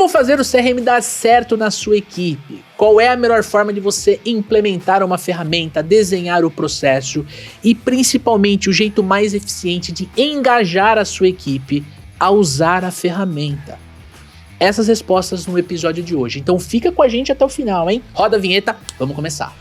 Como fazer o CRM dar certo na sua equipe? Qual é a melhor forma de você implementar uma ferramenta, desenhar o processo e principalmente o jeito mais eficiente de engajar a sua equipe a usar a ferramenta? Essas respostas no episódio de hoje. Então fica com a gente até o final, hein? Roda a vinheta, vamos começar.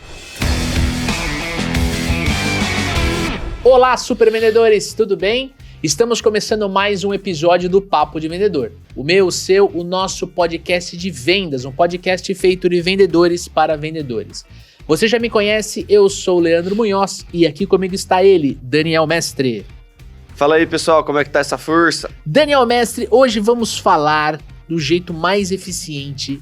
Olá, super vendedores, tudo bem? Estamos começando mais um episódio do Papo de Vendedor. O meu, o seu, o nosso podcast de vendas, um podcast feito de vendedores para vendedores. Você já me conhece, eu sou o Leandro Munhoz e aqui comigo está ele, Daniel Mestre. Fala aí, pessoal, como é que tá essa força? Daniel Mestre, hoje vamos falar do jeito mais eficiente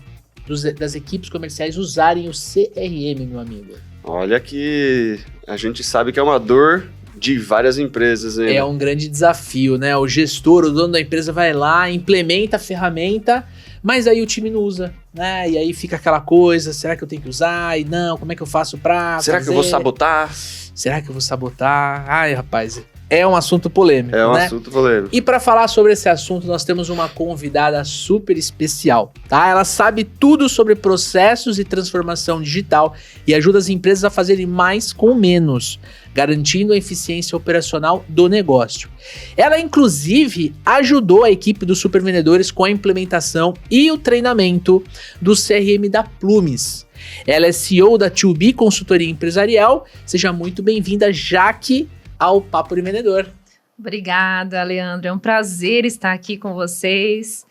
das equipes comerciais usarem o CRM, meu amigo. Olha que a gente sabe que é uma dor de várias empresas, hein? É um grande desafio, né? O gestor, o dono da empresa vai lá, implementa a ferramenta, mas aí o time não usa, né? E aí fica aquela coisa, será que eu tenho que usar? E não, como é que eu faço pra Será fazer? que eu vou sabotar? Será que eu vou sabotar? Ai, rapaz, é um assunto polêmico, É um né? assunto polêmico. E para falar sobre esse assunto, nós temos uma convidada super especial, tá? Ela sabe tudo sobre processos e transformação digital e ajuda as empresas a fazerem mais com menos, garantindo a eficiência operacional do negócio. Ela, inclusive, ajudou a equipe dos supervendedores com a implementação e o treinamento do CRM da Plumes. Ela é CEO da 2B Consultoria Empresarial. Seja muito bem-vinda, Jaque, ao Papo de Vendedor. Obrigada, Leandro. É um prazer estar aqui com vocês.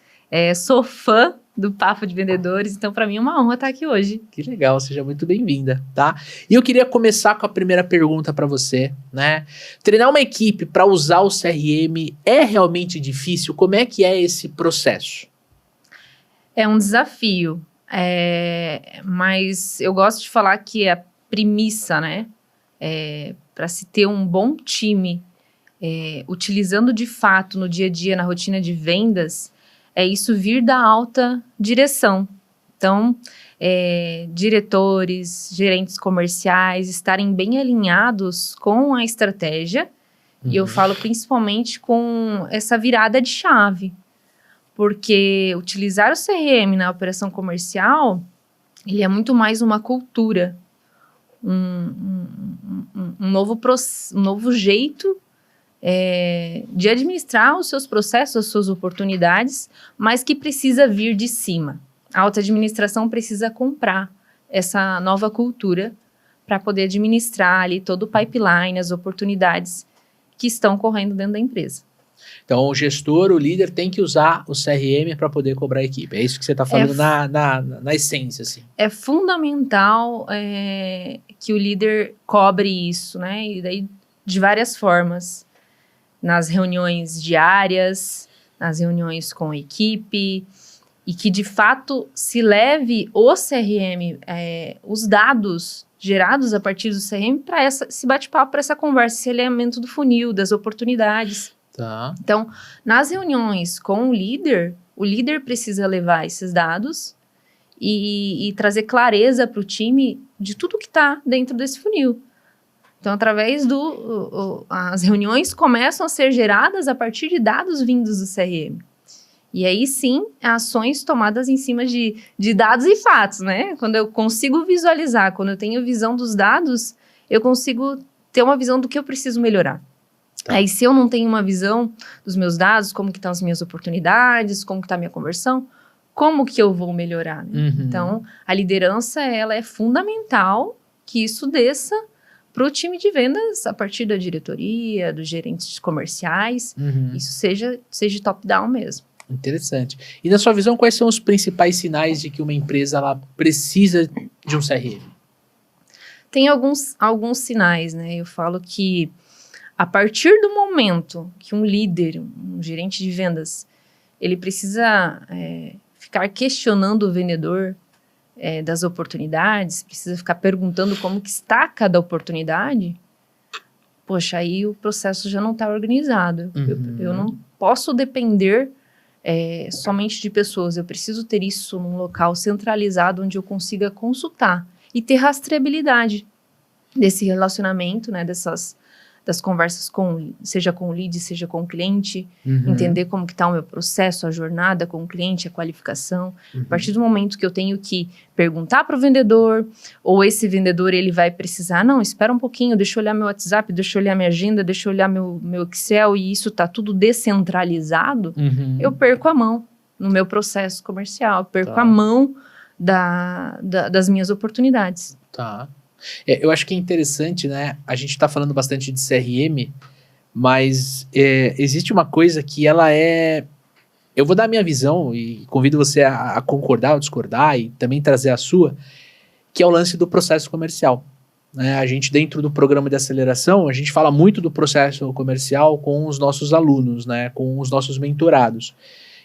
Sou fã do Papo de Vendedores, então para mim é uma honra estar aqui hoje. Que legal, seja muito bem-vinda, tá? E eu queria começar com a primeira pergunta para você, né? Treinar uma equipe para usar o CRM é realmente difícil? Como é que é esse processo? É um desafio, mas eu gosto de falar que a premissa, né? Para se ter um bom time, utilizando de fato no dia a dia, na rotina de vendas, é isso vir da alta direção. Então, diretores, gerentes comerciais estarem bem alinhados com a estratégia, e eu falo principalmente com essa virada de chave, porque utilizar o CRM na operação comercial, ele é muito mais uma cultura, um novo jeito de administrar os seus processos, as suas oportunidades, mas que precisa vir de cima. A alta administração precisa comprar essa nova cultura para poder administrar ali todo o pipeline, as oportunidades que estão correndo dentro da empresa. Então, o gestor, o líder, tem que usar o CRM para poder cobrar a equipe. É isso que você está falando na essência, assim. É fundamental que o líder cobre isso, né? E daí, de várias formas. Nas reuniões diárias, nas reuniões com a equipe, e que, de fato, se leve o CRM, os dados gerados a partir do CRM para esse bate-papo, para essa conversa, esse elemento do funil, das oportunidades. Tá. Então, nas reuniões com o líder precisa levar esses dados e trazer clareza para o time de tudo que está dentro desse funil. Então, através as reuniões começam a ser geradas a partir de dados vindos do CRM. E aí, sim, ações tomadas em cima de dados e fatos, né? Quando eu consigo visualizar, quando eu tenho visão dos dados, eu consigo ter uma visão do que eu preciso melhorar. Tá. Aí, se eu não tenho uma visão dos meus dados, como que estão as minhas oportunidades, como que está a minha conversão, como que eu vou melhorar? Né? Uhum. Então, a liderança, ela é fundamental que isso desça para o time de vendas, a partir da diretoria, dos gerentes comerciais, isso seja top-down mesmo. Interessante. E na sua visão, quais são os principais sinais de que uma empresa ela precisa de um CRM? Tem alguns sinais, né? Eu falo que a partir do momento que um líder, um gerente de vendas, ele precisa ficar questionando o vendedor das oportunidades, precisa ficar perguntando como que está cada oportunidade, poxa, aí o processo já não está organizado. Eu não posso depender somente de pessoas, eu preciso ter isso num local centralizado onde eu consiga consultar e ter rastreabilidade desse relacionamento, né, dessas das conversas seja com o lead, seja com o cliente, Uhum. entender como que está o meu processo, a jornada com o cliente, a qualificação. Uhum. A partir do momento que eu tenho que perguntar para o vendedor, ou esse vendedor ele vai precisar, não, espera um pouquinho, deixa eu olhar meu WhatsApp, deixa eu olhar minha agenda, deixa eu olhar meu Excel, e isso está tudo descentralizado, Uhum. eu perco a mão no meu processo comercial, perco Tá. a mão das minhas oportunidades. Tá. Eu acho que é interessante, né? A gente tá falando bastante de CRM, mas existe uma coisa que ela é... Eu vou dar a minha visão e convido você a concordar ou discordar e também trazer a sua, que é o lance do processo comercial. Né? A gente, dentro do programa de aceleração, a gente fala muito do processo comercial com os nossos alunos, né? Com os nossos mentorados.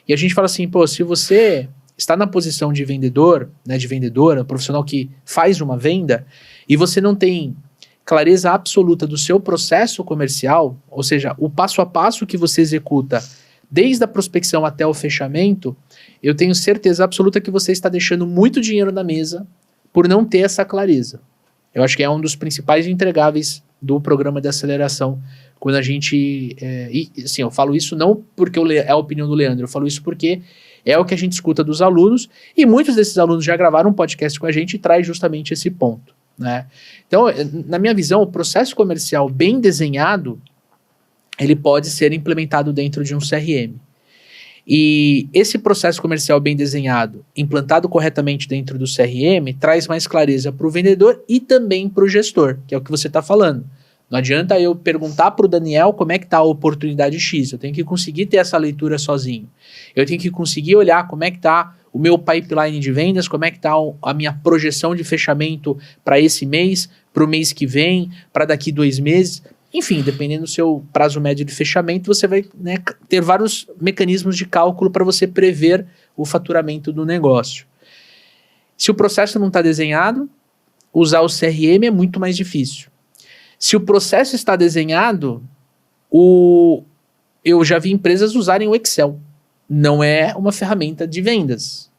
E a gente fala assim, pô, se você está na posição de vendedor, né, de vendedora, profissional que faz uma venda, e você não tem clareza absoluta do seu processo comercial, ou seja, o passo a passo que você executa desde a prospecção até o fechamento, eu tenho certeza absoluta que você está deixando muito dinheiro na mesa por não ter essa clareza. Eu acho que é um dos principais entregáveis do programa de aceleração, quando a gente... e assim, eu falo isso não porque é a opinião do Leandro, eu falo isso porque é o que a gente escuta dos alunos, e muitos desses alunos já gravaram um podcast com a gente e traz justamente esse ponto. Né? Então, na minha visão, o processo comercial bem desenhado, ele pode ser implementado dentro de um CRM. E esse processo comercial bem desenhado, implantado corretamente dentro do CRM, traz mais clareza para o vendedor e também para o gestor, que é o que você está falando. Não adianta eu perguntar para o Daniel como é que está a oportunidade X, eu tenho que conseguir ter essa leitura sozinho. Eu tenho que conseguir olhar como é que está o meu pipeline de vendas, como é que está a minha projeção de fechamento para esse mês, para o mês que vem, para daqui 2 meses. Enfim, dependendo do seu prazo médio de fechamento, você vai, né, ter vários mecanismos de cálculo para você prever o faturamento do negócio. Se o processo não está desenhado, usar o CRM é muito mais difícil. Se o processo está desenhado, eu já vi empresas usarem o Excel. Não é uma ferramenta de vendas.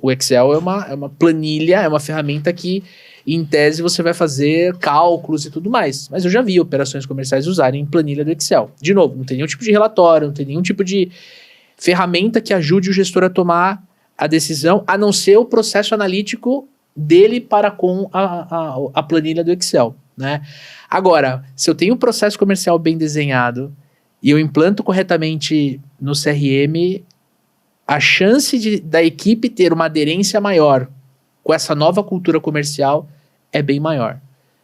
O Excel é uma planilha, é uma ferramenta que, em tese, você vai fazer cálculos e tudo mais. Mas eu já vi operações comerciais usarem planilha do Excel. De novo, não tem nenhum tipo de relatório, não tem nenhum tipo de ferramenta que ajude o gestor a tomar a decisão, a não ser o processo analítico dele para com a planilha do Excel. Né? Agora, se eu tenho um processo comercial bem desenhado e eu implanto corretamente no CRM, a chance da equipe ter uma aderência maior com essa nova cultura comercial é bem maior.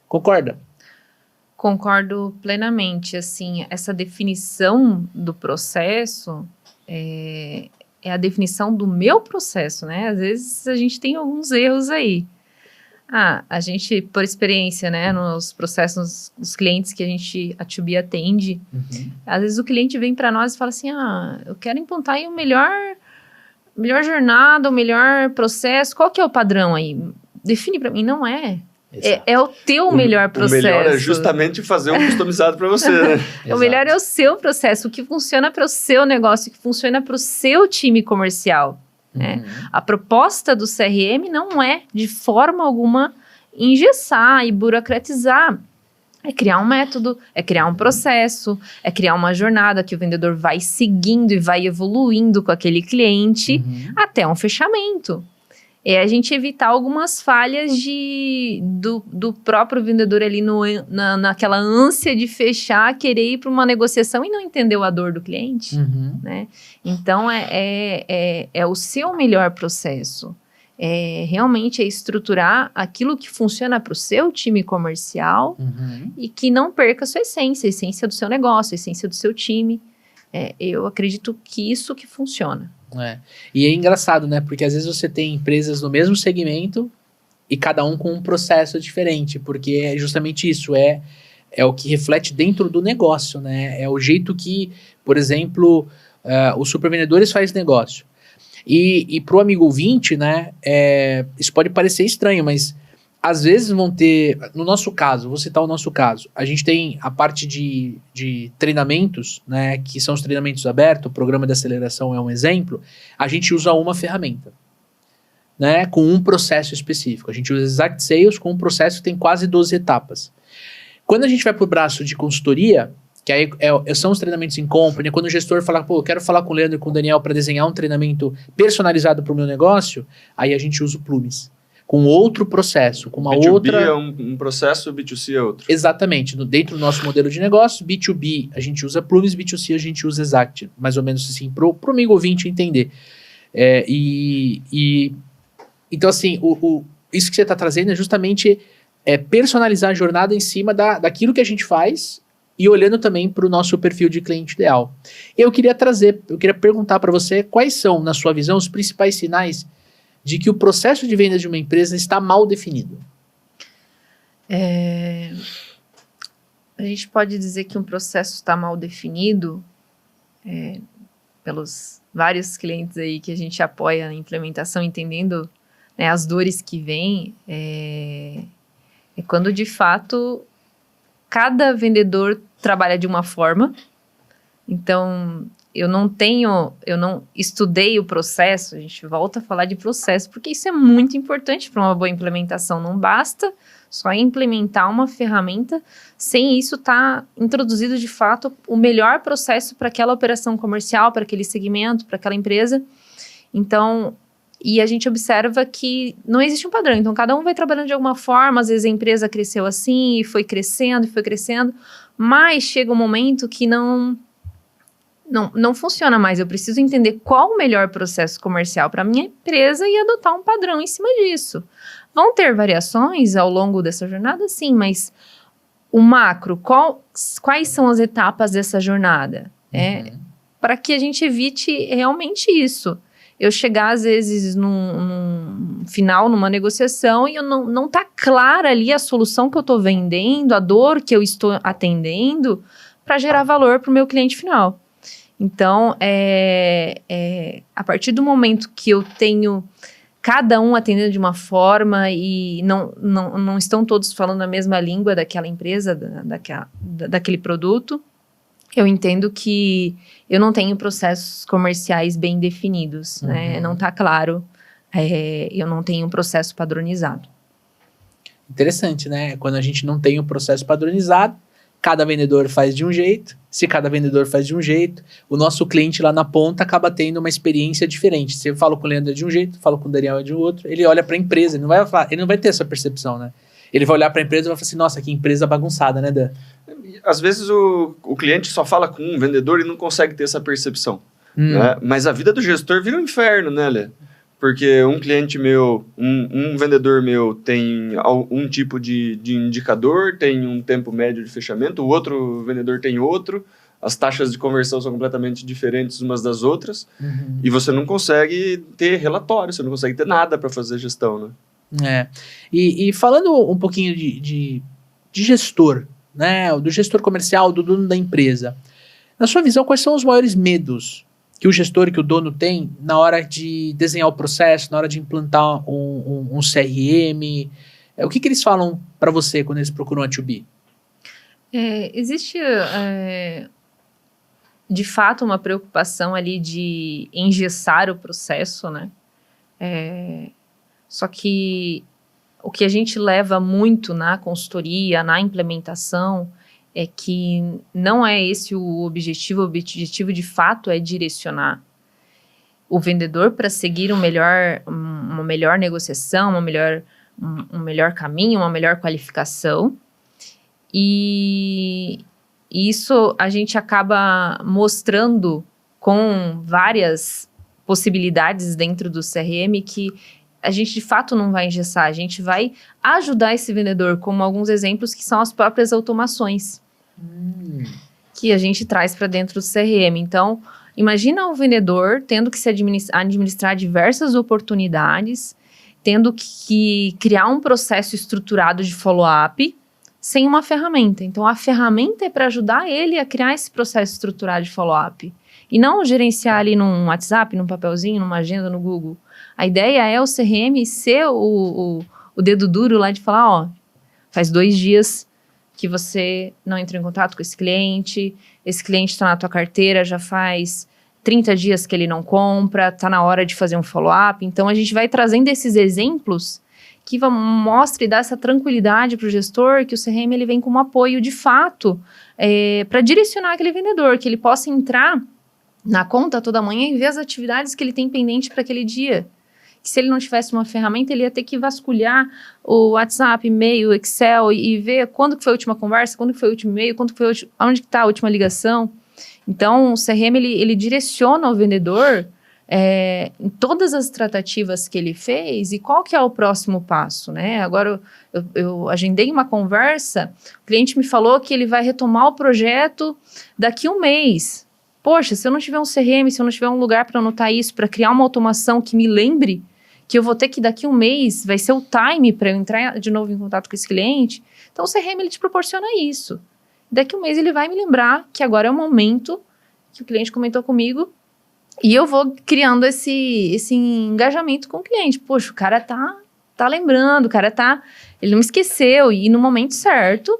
Concorda? Concordo plenamente. Assim, essa definição do processo é a definição do meu processo, né? Às vezes a gente tem alguns erros aí. A gente, por experiência, né, nos processos dos clientes que a 2B atende, às vezes o cliente vem para nós e fala assim, eu quero implantar aí o melhor jornada, o melhor processo, qual que é o padrão aí? Define para mim, não é. É o teu melhor processo. O melhor é justamente fazer um customizado para você, né? O melhor é o seu processo, o que funciona para o seu negócio, o que funciona para o seu time comercial. Né? A proposta do CRM não é, de forma alguma, engessar e burocratizar. É criar um método, é criar um processo, é criar uma jornada que o vendedor vai seguindo e vai evoluindo com aquele cliente até um fechamento. É a gente evitar algumas falhas do próprio vendedor ali naquela ânsia de fechar, querer ir para uma negociação e não entender a dor do cliente. Né? Então, é o seu melhor processo. Realmente é estruturar aquilo que funciona para o seu time comercial e que não perca a sua essência, a essência do seu negócio, a essência do seu time. Eu acredito que isso que funciona. E é engraçado, né? Porque às vezes você tem empresas no mesmo segmento e cada um com um processo diferente, porque é justamente isso, é o que reflete dentro do negócio, né? É o jeito que, por exemplo, os supervendedores fazem negócio. E para o amigo ouvinte, né? Isso pode parecer estranho, mas às vezes vão ter, no nosso caso, vou citar o nosso caso, a gente tem a parte de treinamentos, né, que são os treinamentos abertos, o programa de aceleração é um exemplo, a gente usa uma ferramenta, né, com um processo específico. A gente usa Exact Sales com um processo que tem quase 12 etapas. Quando a gente vai pro braço de consultoria, que aí são os treinamentos em company, quando o gestor fala, pô, eu quero falar com o Leandro e com o Daniel para desenhar um treinamento personalizado para o meu negócio, aí a gente usa o Plumes. Com outro processo, com uma B2B outra... é um processo, B2C é outro. Exatamente. Dentro do nosso modelo de negócio, B2B a gente usa Plumes, B2C a gente usa Exact. Mais ou menos assim, pro amigo ouvinte entender. Então, assim, isso que você está trazendo é justamente personalizar a jornada em cima daquilo que a gente faz e olhando também para o nosso perfil de cliente ideal. Eu queria perguntar para você quais são, na sua visão, os principais sinais de que o processo de venda de uma empresa está mal definido. A gente pode dizer que um processo está mal definido pelos vários clientes aí que a gente apoia na implementação, entendendo, né, as dores que vêm, é quando de fato cada vendedor trabalha de uma forma. Então, eu não estudei o processo, a gente volta a falar de processo, porque isso é muito importante para uma boa implementação. Não basta só implementar uma ferramenta sem isso estar introduzido de fato o melhor processo para aquela operação comercial, para aquele segmento, para aquela empresa. Então, e a gente observa que não existe um padrão. Então, cada um vai trabalhando de alguma forma, às vezes a empresa cresceu assim, e foi crescendo, mas chega um momento que não funciona mais. Eu preciso entender qual o melhor processo comercial para a minha empresa e adotar um padrão em cima disso. Vão ter variações ao longo dessa jornada? Sim, mas o macro, quais são as etapas dessa jornada? Para que a gente evite realmente isso. Eu chegar, às vezes, num final, numa negociação, e eu não tá clara ali a solução que eu estou vendendo, a dor que eu estou atendendo, para gerar valor para o meu cliente final. Então, a partir do momento que eu tenho cada um atendendo de uma forma e não estão todos falando a mesma língua daquela empresa, daquele produto, eu entendo que eu não tenho processos comerciais bem definidos, né? Não está claro, eu não tenho um processo padronizado. Interessante, né? Quando a gente não tem um processo padronizado, cada vendedor faz de um jeito. Se cada vendedor faz de um jeito, o nosso cliente lá na ponta acaba tendo uma experiência diferente. Se eu falo com o Leandro de um jeito, falo com o Daniel de outro, ele olha para a empresa, ele não vai ter essa percepção, né? Ele vai olhar para a empresa e vai falar assim, nossa, que empresa bagunçada, né, Dan? Às vezes o cliente só fala com um vendedor e não consegue ter essa percepção. Né? Mas a vida do gestor vira um inferno, né, Lê? Porque um cliente meu, um vendedor meu tem um tipo de indicador, tem um tempo médio de fechamento, o outro vendedor tem outro, as taxas de conversão são completamente diferentes umas das outras, e você não consegue ter relatório, você não consegue ter nada para fazer gestão, né? E falando um pouquinho de gestor, né, do gestor comercial, do dono da empresa, na sua visão, quais são os maiores medos que o gestor e que o dono tem na hora de desenhar o processo, na hora de implantar um CRM? O que eles falam para você quando eles procuram a 2B? Existe, de fato, uma preocupação ali de engessar o processo, né? Só que o que a gente leva muito na consultoria, na implementação, é que não é esse o objetivo. O objetivo, de fato, é direcionar o vendedor para seguir uma melhor negociação, um melhor caminho, uma melhor qualificação. E isso a gente acaba mostrando com várias possibilidades dentro do CRM que a gente de fato não vai engessar, a gente vai ajudar esse vendedor, como alguns exemplos que são as próprias automações que a gente traz para dentro do CRM. Então, imagina o vendedor tendo que se administrar diversas oportunidades, tendo que criar um processo estruturado de follow-up sem uma ferramenta. Então, a ferramenta é para ajudar ele a criar esse processo estruturado de follow-up. E não gerenciar ali num WhatsApp, num papelzinho, numa agenda no Google. A ideia é o CRM ser o dedo duro lá de falar, ó, faz 2 dias que você não entrou em contato com esse cliente está na tua carteira, já faz 30 dias que ele não compra, tá na hora de fazer um follow-up. Então, a gente vai trazendo esses exemplos que mostre e dá essa tranquilidade para o gestor, que o CRM ele vem como apoio de fato para direcionar aquele vendedor, que ele possa entrar na conta toda manhã e ver as atividades que ele tem pendente para aquele dia. Que se ele não tivesse uma ferramenta, ele ia ter que vasculhar o WhatsApp, e-mail, Excel e ver quando que foi a última conversa, quando que foi o último e-mail, onde que está a última ligação. Então, o CRM, ele direciona o vendedor em todas as tratativas que ele fez e qual que é o próximo passo, né? Agora, eu agendei uma conversa, o cliente me falou que ele vai retomar o projeto daqui a um mês. Poxa, se eu não tiver um CRM, se eu não tiver um lugar para anotar isso, para criar uma automação que me lembre que eu vou ter que daqui a um mês, vai ser o time para eu entrar de novo em contato com esse cliente. Então, o CRM, ele te proporciona isso. Daqui a um mês, ele vai me lembrar que agora é o momento que o cliente comentou comigo e eu vou criando esse engajamento com o cliente. Poxa, o cara tá lembrando, o cara ele não me esqueceu e no momento certo,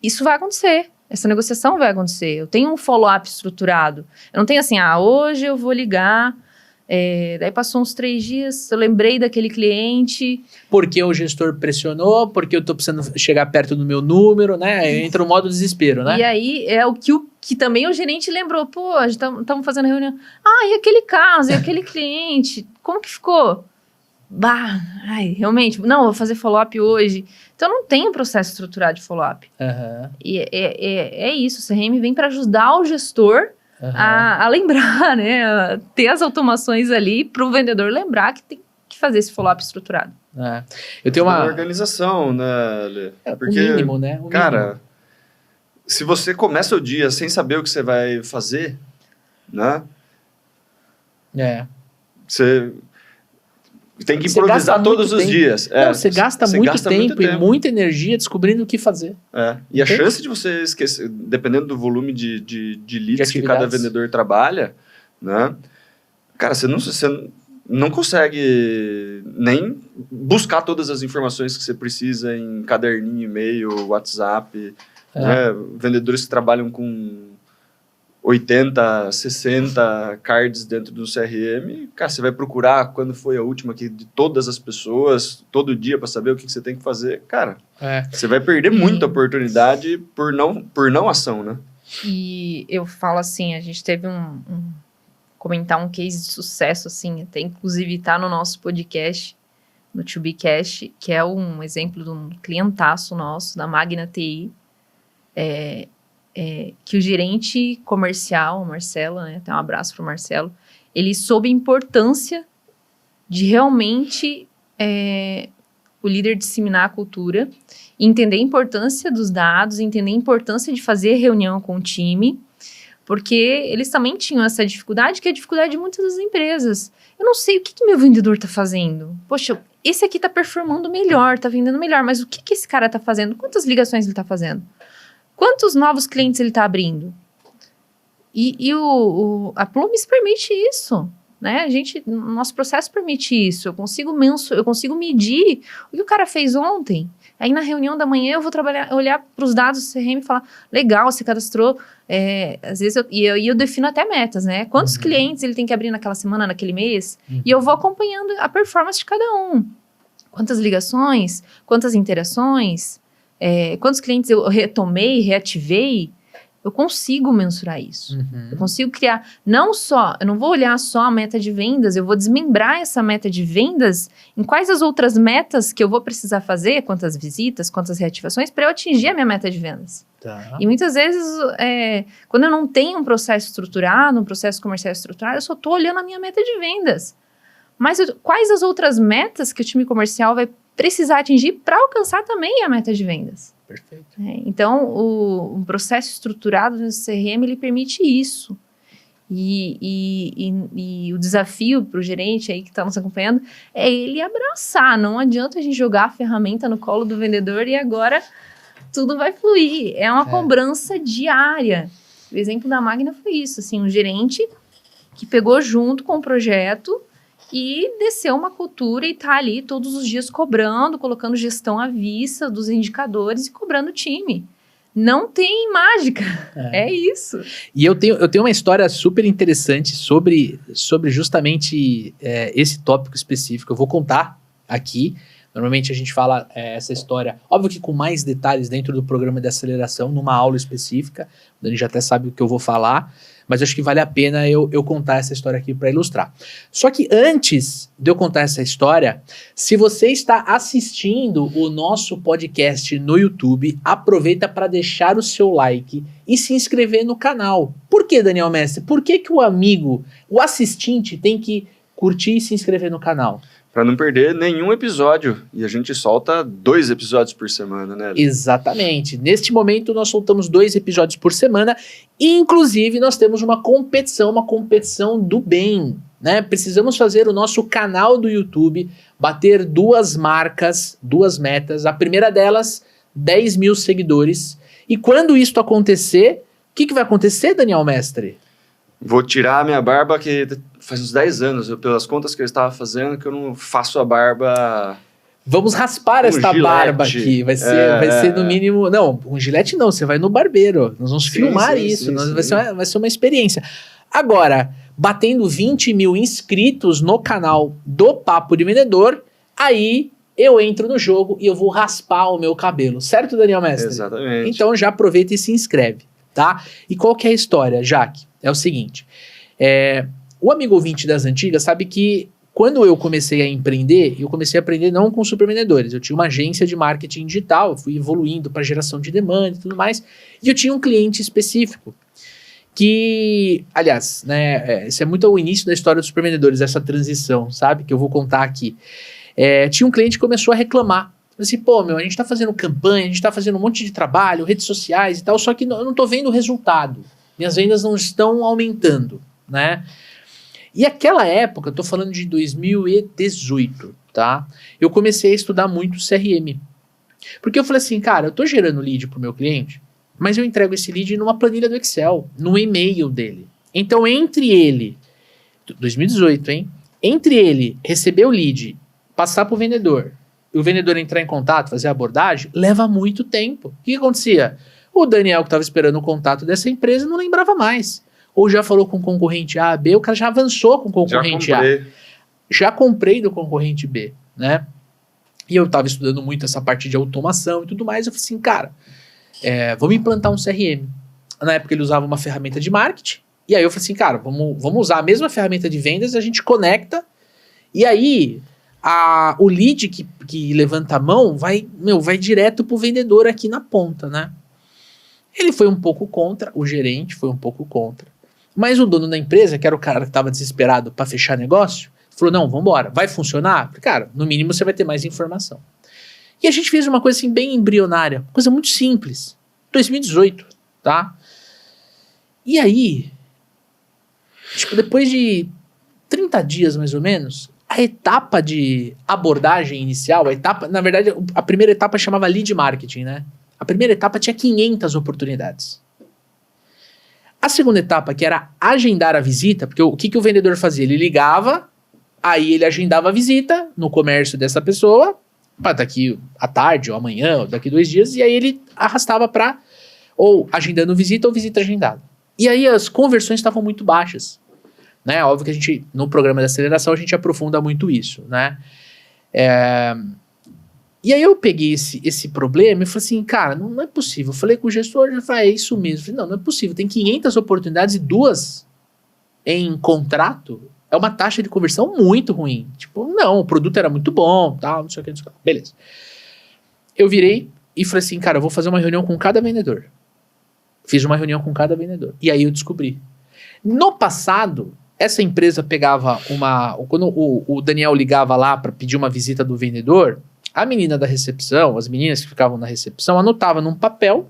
isso vai acontecer. Essa negociação vai acontecer. Eu tenho um follow-up estruturado. Eu não tenho assim, hoje eu vou ligar, daí passou uns 3 dias, eu lembrei daquele cliente. Porque o gestor pressionou, porque eu tô precisando chegar perto do meu número, né? Entra o modo desespero, né? E aí é o que também o gerente lembrou. Pô, a gente estamos fazendo reunião. E aquele caso, e aquele cliente? Como que ficou? Realmente, não, vou fazer follow-up hoje. Então, não tem um processo estruturado de follow-up. Uhum. E é isso, o CRM vem para ajudar o gestor a lembrar, né? A ter as automações ali para o vendedor lembrar que tem que fazer esse follow-up estruturado. Eu tenho uma organização, né, Lê? Porque, o mínimo, né? Cara, se você começa o dia sem saber o que você vai fazer, né? Você tem que improvisar todos os dias. Você gasta muito tempo e muita energia descobrindo o que fazer. E a chance de você esquecer, dependendo do volume de leads que cada vendedor trabalha, né? Cara, você não consegue nem buscar todas as informações que você precisa em caderninho, e-mail, WhatsApp. Né? Vendedores que trabalham com 80, 60 cards dentro do CRM, cara, você vai procurar quando foi a última aqui de todas as pessoas, todo dia, para saber o que você tem que fazer. Cara, você vai perder muita oportunidade por não ação, né? E eu falo assim, a gente teve comentar um case de sucesso, assim, até inclusive tá no nosso podcast, no ToBeCast, que é um exemplo de um clientaço nosso, da Magna TI, que o gerente comercial, o Marcelo, né, até um abraço pro Marcelo, ele soube a importância de realmente o líder disseminar a cultura, entender a importância dos dados, entender a importância de fazer reunião com o time, porque eles também tinham essa dificuldade, que é a dificuldade de muitas das empresas. Eu não sei o que meu vendedor está fazendo. Poxa, esse aqui está performando melhor, está vendendo melhor, mas o que esse cara está fazendo? Quantas ligações ele está fazendo? Quantos novos clientes ele está abrindo? E a Plumes permite isso, né? Nosso processo permite isso. Eu consigo medir o que o cara fez ontem. Aí na reunião da manhã eu vou olhar para os dados do CRM e falar, legal, você cadastrou. Às vezes eu defino até metas, né? Quantos clientes ele tem que abrir naquela semana, naquele mês? E eu vou acompanhando a performance de cada um. Quantas ligações, quantas interações, quantos clientes eu retomei, reativei. Eu consigo mensurar isso. Eu consigo criar, eu não vou olhar só a meta de vendas, eu vou desmembrar essa meta de vendas em quais as outras metas que eu vou precisar fazer, quantas visitas, quantas reativações, para eu atingir a minha meta de vendas. Tá. E muitas vezes, quando eu não tenho um processo estruturado, um processo comercial estruturado, eu só estou olhando a minha meta de vendas. Mas quais as outras metas que o time comercial vai precisar atingir para alcançar também a meta de vendas? Perfeito. Então, o processo estruturado do CRM, ele permite isso. E o desafio para o gerente aí que está nos acompanhando é ele abraçar. Não adianta a gente jogar a ferramenta no colo do vendedor e agora tudo vai fluir. É uma cobrança diária. O exemplo da Magna foi isso. Assim, um gerente que pegou junto com o projeto e desceu uma cultura e está ali todos os dias cobrando, colocando gestão à vista dos indicadores e cobrando o time. Não tem mágica. É isso. E eu tenho uma história super interessante sobre justamente esse tópico específico. Eu vou contar aqui. Normalmente a gente fala essa história, óbvio que com mais detalhes dentro do programa de aceleração, numa aula específica. O Dani já até sabe o que eu vou falar, mas acho que vale a pena eu contar essa história aqui para ilustrar. Só que antes de eu contar essa história, se você está assistindo o nosso podcast no YouTube, aproveita para deixar o seu like e se inscrever no canal. Por que, Daniel Mestre? Por que o amigo, o assistente tem que curtir e se inscrever no canal? Para não perder nenhum episódio. E a gente solta 2 episódios por semana, né? Exatamente. Neste momento, nós soltamos 2 episódios por semana. E, inclusive, nós temos uma competição do bem, né? Precisamos fazer o nosso canal do YouTube bater 2 marcas, 2 metas. A primeira delas, 10 mil seguidores. E quando isso acontecer, o que vai acontecer, Daniel Mestre? Vou tirar a minha barba, que faz uns 10 anos, pelas contas que eu estava fazendo, que eu não faço a barba... Vamos raspar esta Gillette. Barba aqui. Vai ser no mínimo... Não, um Gillette não, você vai no barbeiro. Nós vamos filmar isso. Vai ser uma experiência. Agora, batendo 20 mil inscritos no canal do Papo de Vendedor, aí eu entro no jogo e eu vou raspar o meu cabelo. Certo, Daniel Mestre? Exatamente. Então já aproveita e se inscreve, tá? E qual que é a história, Jaque? É o seguinte, o amigo ouvinte das antigas sabe que quando eu comecei a empreender, eu comecei a aprender não com supervendedores, eu tinha uma agência de marketing digital, eu fui evoluindo para geração de demanda e tudo mais, e eu tinha um cliente específico, que, aliás, né, esse é muito o início da história dos supervendedores, essa transição, sabe, que eu vou contar aqui. Tinha um cliente que começou a reclamar, assim, pô, a gente tá fazendo campanha, a gente tá fazendo um monte de trabalho, redes sociais e tal, só que eu não tô vendo o resultado. Minhas vendas não estão aumentando, né? E aquela época, eu tô falando de 2018, tá? Eu comecei a estudar muito CRM. Porque eu falei assim, cara, eu tô gerando lead pro meu cliente, mas eu entrego esse lead numa planilha do Excel, no e-mail dele. Então, entre ele, 2018, hein? Entre ele receber o lead, passar pro vendedor, e o vendedor entrar em contato, fazer a abordagem, leva muito tempo. O que acontecia? O Daniel, que estava esperando o contato dessa empresa, não lembrava mais. Ou já falou com o concorrente A, B, o cara já avançou com o concorrente A. Já comprei do concorrente B, né? E eu estava estudando muito essa parte de automação e tudo mais. Eu falei assim, cara, vamos implantar um CRM. Na época ele usava uma ferramenta de marketing. E aí eu falei assim, cara, vamos usar a mesma ferramenta de vendas, a gente conecta. E aí o lead que levanta a mão vai direto pro vendedor aqui na ponta, né? Ele foi um pouco contra, o gerente foi um pouco contra. Mas o dono da empresa, que era o cara que estava desesperado para fechar negócio, falou, não, vambora, vai funcionar? Falei, cara, no mínimo você vai ter mais informação. E a gente fez uma coisa assim bem embrionária, coisa muito simples. 2018, tá? E aí, tipo, depois de 30 dias mais ou menos, a etapa de abordagem inicial, na verdade, a primeira etapa chamava lead marketing, né? A primeira etapa tinha 500 oportunidades. A segunda etapa, que era agendar a visita, porque o que o vendedor fazia? Ele ligava, aí ele agendava a visita no comércio dessa pessoa, para daqui à tarde, ou amanhã, ou daqui 2 dias, e aí ele arrastava para ou agendando visita ou visita agendada. E aí as conversões estavam muito baixas. Né? Óbvio que a gente, no programa de aceleração, a gente aprofunda muito isso, né? E aí eu peguei esse problema e falei assim, cara, não é possível. Eu falei com o gestor, ele falou, é isso mesmo. Eu falei, não é possível. Tem 500 oportunidades e 2 em contrato. É uma taxa de conversão muito ruim. Tipo, não, o produto era muito bom, tal, não sei o que, não sei o que. Beleza. Eu virei e falei assim, cara, eu vou fazer uma reunião com cada vendedor. Fiz uma reunião com cada vendedor. E aí eu descobri. No passado, essa empresa pegava quando o Daniel ligava lá para pedir uma visita do vendedor, a menina da recepção, as meninas que ficavam na recepção, anotava num papel,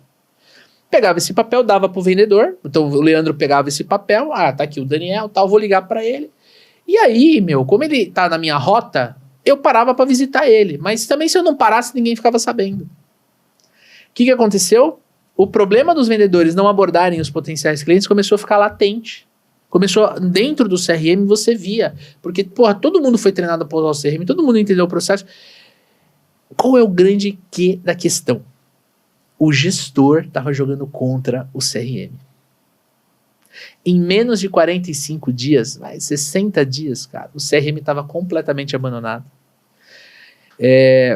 pegava esse papel, dava pro vendedor. Então o Leandro pegava esse papel, tá aqui o Daniel, tal, vou ligar para ele. E aí, como ele tá na minha rota, eu parava para visitar ele. Mas também se eu não parasse, ninguém ficava sabendo. O que aconteceu? O problema dos vendedores não abordarem os potenciais clientes começou a ficar latente. Começou, dentro do CRM você via. Porque, todo mundo foi treinado para usar o CRM, todo mundo entendeu o processo. Qual é o grande quê da questão? o gestor estava jogando contra o CRM. Em menos de 45 dias, 60 dias, cara, o CRM estava completamente abandonado.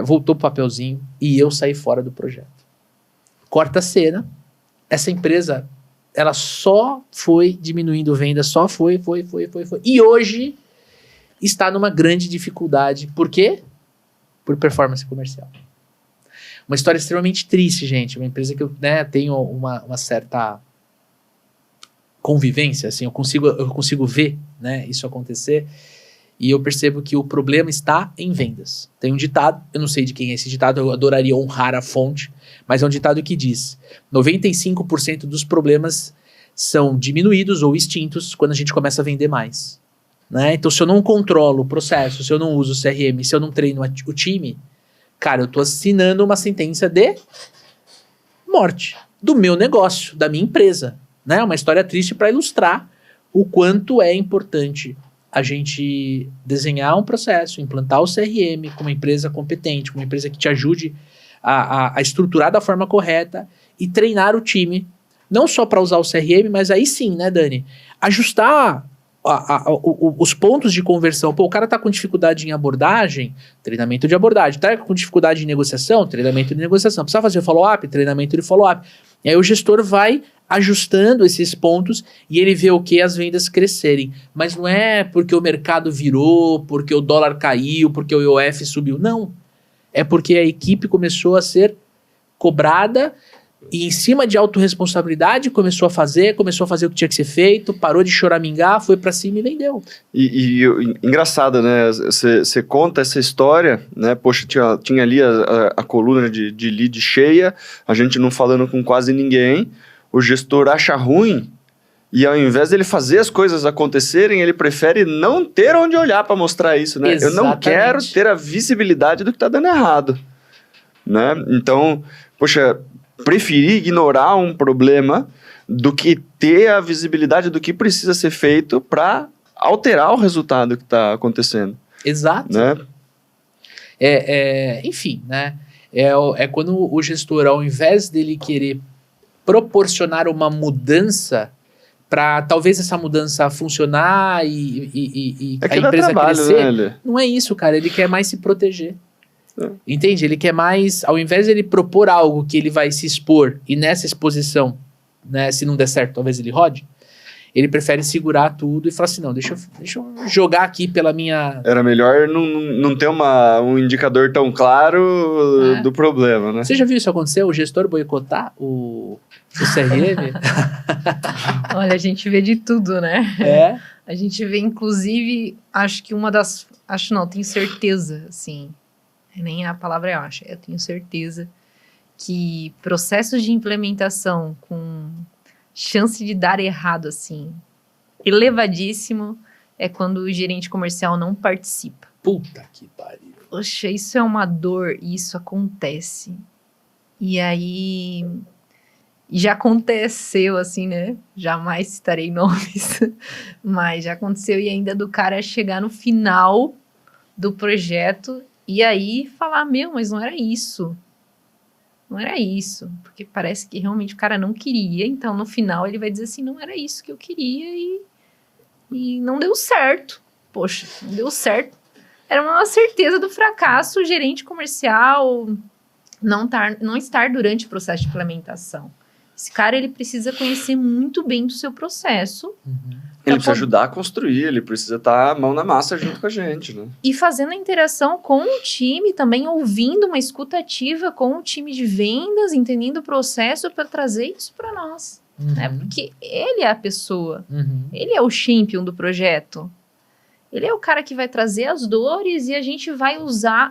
Voltou pro papelzinho e eu saí fora do projeto. Corta a cena, essa empresa, ela só foi diminuindo venda, só foi. E hoje está numa grande dificuldade. Por quê? Por performance comercial. Uma história extremamente triste, gente. Uma empresa que eu tenho uma certa convivência, assim, eu consigo ver, né, isso acontecer, e eu percebo que o problema está em vendas. Tem um ditado, eu não sei de quem é esse ditado, eu adoraria honrar a fonte, mas é um ditado que diz: 95% dos problemas são diminuídos ou extintos quando a gente começa a vender mais. Né? Então, se eu não controlo o processo, se eu não uso o CRM, se eu não treino o time, cara, eu tô assinando uma sentença de morte do meu negócio, da minha empresa. Né? Uma história triste para ilustrar o quanto é importante a gente desenhar um processo, implantar o CRM com uma empresa competente, com uma empresa que te ajude a estruturar da forma correta e treinar o time, não só para usar o CRM, mas aí sim, né, Dani, ajustar os pontos de conversão. Pô, o cara tá com dificuldade em abordagem, treinamento de abordagem. Tá com dificuldade em negociação, treinamento de negociação. Precisa fazer follow-up, treinamento de follow-up. E aí o gestor vai ajustando esses pontos e ele vê o que? As vendas crescerem. Mas não é porque o mercado virou, porque o dólar caiu, porque o IOF subiu. Não. É porque a equipe começou a ser cobrada e em cima de autorresponsabilidade começou a fazer o que tinha que ser feito, parou de choramingar, foi pra cima e vendeu. E engraçado, né? Você conta essa história, né? Poxa, tinha ali a coluna de lead cheia, a gente não falando com quase ninguém, o gestor acha ruim e ao invés dele fazer as coisas acontecerem, ele prefere não ter onde olhar para mostrar isso, né? Exatamente. Eu não quero ter a visibilidade do que tá dando errado, né? Então, poxa, preferir ignorar um problema do que ter a visibilidade do que precisa ser feito para alterar o resultado que está acontecendo. Exato. Né? Enfim, né? É quando o gestor, ao invés dele querer proporcionar uma mudança para talvez essa mudança funcionar e a empresa crescer, né, não é isso, cara. Ele quer mais se proteger. Entende? Ele quer mais, ao invés de ele propor algo que ele vai se expor e nessa exposição, né, se não der certo, talvez ele rode, ele prefere segurar tudo e falar assim, não, deixa eu jogar aqui pela minha... Era melhor não ter um indicador tão claro do problema, né? Você já viu isso acontecer? O gestor boicotar o CRM? Olha, a gente vê de tudo, né? A gente vê, inclusive, acho que tenho certeza, assim... Nem a palavra eu acho, eu tenho certeza que processos de implementação com chance de dar errado, assim, elevadíssimo, é quando o gerente comercial não participa. Puta que pariu. Poxa, isso é uma dor e isso acontece. E aí, já aconteceu, assim, né? Jamais citarei nomes, mas já aconteceu e ainda do cara chegar no final do projeto e aí falar, mas não era isso. Não era isso. Porque parece que realmente o cara não queria. Então, no final, ele vai dizer assim, não era isso que eu queria e não deu certo. Poxa, não deu certo. Era uma certeza do fracasso o gerente comercial não estar durante o processo de implementação. Esse cara, ele precisa conhecer muito bem do seu processo. Ele precisa ajudar a construir, ele precisa estar mão na massa junto com a gente, né? E fazendo a interação com o time, também ouvindo uma escuta ativa com o time de vendas, entendendo o processo para trazer isso para nós. Né? Porque ele é a pessoa, ele é o champion do projeto. Ele é o cara que vai trazer as dores e a gente vai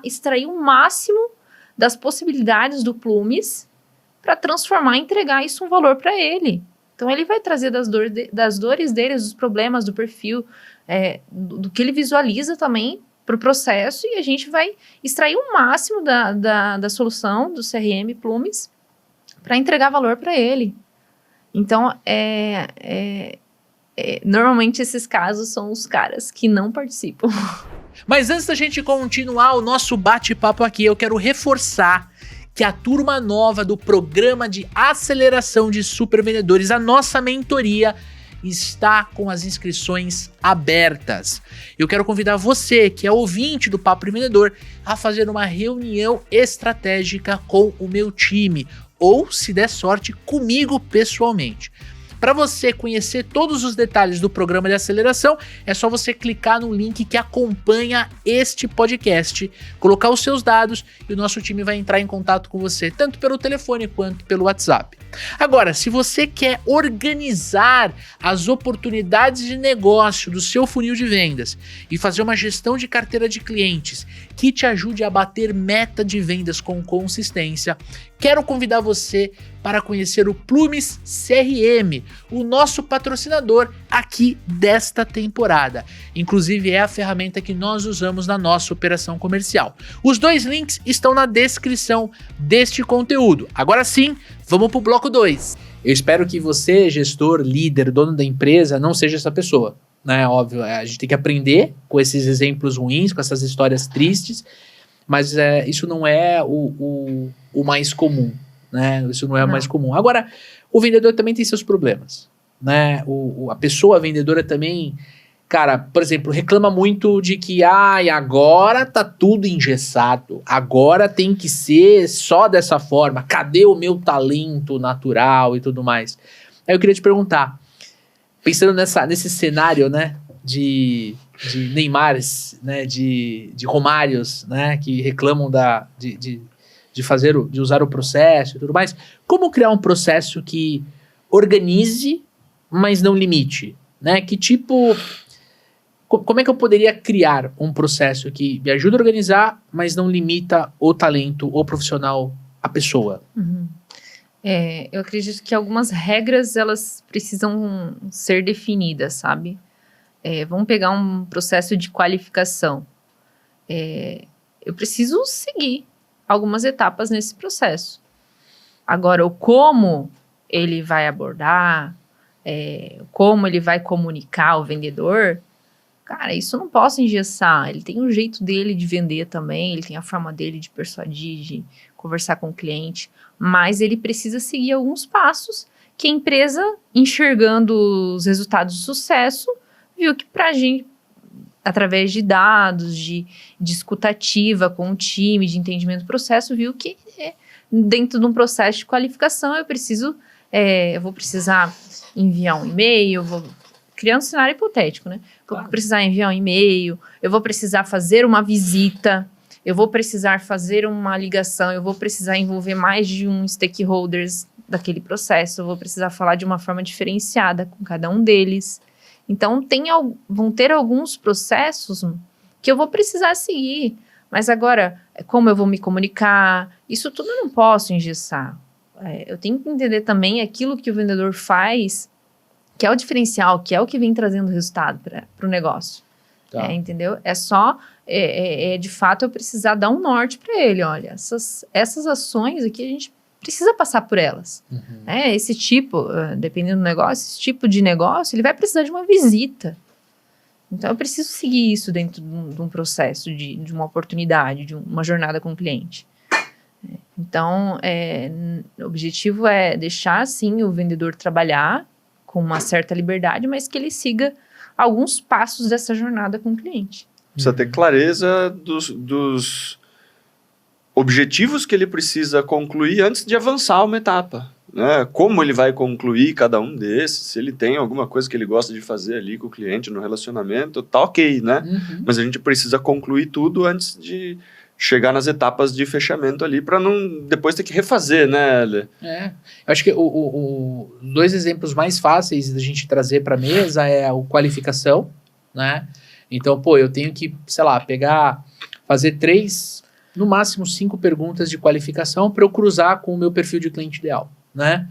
extrair o máximo das possibilidades do Plumes para transformar e entregar isso um valor para ele. Então, ele vai trazer das dores deles, dos problemas, do perfil, do que ele visualiza também para o processo e a gente vai extrair o máximo da solução do CRM Plumes para entregar valor para ele. Então, normalmente esses casos são os caras que não participam. Mas antes da gente continuar o nosso bate-papo aqui, eu quero reforçar que a turma nova do programa de aceleração de supervendedores, a nossa mentoria, está com as inscrições abertas. Eu quero convidar você, que é ouvinte do Papo de Vendedor, a fazer uma reunião estratégica com o meu time, ou, se der sorte, comigo pessoalmente. Para você conhecer todos os detalhes do programa de aceleração, é só você clicar no link que acompanha este podcast, colocar os seus dados e o nosso time vai entrar em contato com você, tanto pelo telefone quanto pelo WhatsApp. Agora, se você quer organizar as oportunidades de negócio do seu funil de vendas e fazer uma gestão de carteira de clientes que te ajude a bater meta de vendas com consistência, quero convidar você para conhecer o Plumes CRM, o nosso patrocinador aqui desta temporada. Inclusive é a ferramenta que nós usamos na nossa operação comercial. Os 2 links estão na descrição deste conteúdo. Agora sim, vamos para o bloco 2. Eu espero que você, gestor, líder, dono da empresa, não seja essa pessoa. Né? Óbvio, a gente tem que aprender com esses exemplos ruins, com essas histórias tristes, mas isso não é o mais comum. Né? Isso não é o mais comum. Agora, o vendedor também tem seus problemas. Né? A pessoa vendedora também, cara, por exemplo, reclama muito de que agora tá tudo engessado, agora tem que ser só dessa forma, cadê o meu talento natural e tudo mais? Aí eu queria te perguntar, pensando nesse cenário, né, de Neymares, né, de Romários, né, que reclamam de usar o processo e tudo mais, como criar um processo que organize, mas não limite, né? Como é que eu poderia criar um processo que me ajuda a organizar, mas não limita o talento, o profissional, a pessoa? Uhum. Eu acredito que algumas regras, elas precisam ser definidas, sabe? Vamos pegar um processo de qualificação. Eu preciso seguir algumas etapas nesse processo. Agora, o como ele vai abordar, como ele vai comunicar o vendedor, cara, isso eu não posso engessar. Ele tem um jeito dele de vender também, ele tem a forma dele de persuadir, de conversar com o cliente, mas ele precisa seguir alguns passos que a empresa, enxergando os resultados de sucesso, viu que pra gente, através de dados, de escutativa com o time, de entendimento do processo, viu que dentro de um processo de qualificação eu vou precisar enviar um e-mail, vou criando um cenário hipotético, né? Vou precisar enviar um e-mail, eu vou precisar fazer uma visita, eu vou precisar fazer uma ligação, eu vou precisar envolver mais de um stakeholders daquele processo, eu vou precisar falar de uma forma diferenciada com cada um deles. Então, vão ter alguns processos que eu vou precisar seguir. Mas agora, como eu vou me comunicar? Isso tudo eu não posso engessar. Eu tenho que entender também aquilo que o vendedor faz, que é o diferencial, que é o que vem trazendo resultado para o negócio. Tá. Entendeu? De fato, eu precisar dar um norte para ele. Olha, essas ações aqui, a gente precisa passar por elas. Uhum. Esse tipo, dependendo do negócio, esse tipo de negócio, ele vai precisar de uma visita. Então, eu preciso seguir isso dentro de um processo, de uma oportunidade, de uma jornada com o cliente. Então, o objetivo é deixar, sim, o vendedor trabalhar com uma certa liberdade, mas que ele siga alguns passos dessa jornada com o cliente. Precisa ter clareza dos objetivos que ele precisa concluir antes de avançar uma etapa. Né? Como ele vai concluir cada um desses, se ele tem alguma coisa que ele gosta de fazer ali com o cliente no relacionamento, tá ok, né? Uhum. Mas a gente precisa concluir tudo antes de chegar nas etapas de fechamento ali, para não depois ter que refazer, né, Lê? Eu acho que os 2 exemplos mais fáceis da gente trazer para a mesa é a qualificação, né? Então, eu tenho que, sei lá, fazer 3, no máximo 5 perguntas de qualificação para eu cruzar com o meu perfil de cliente ideal, né?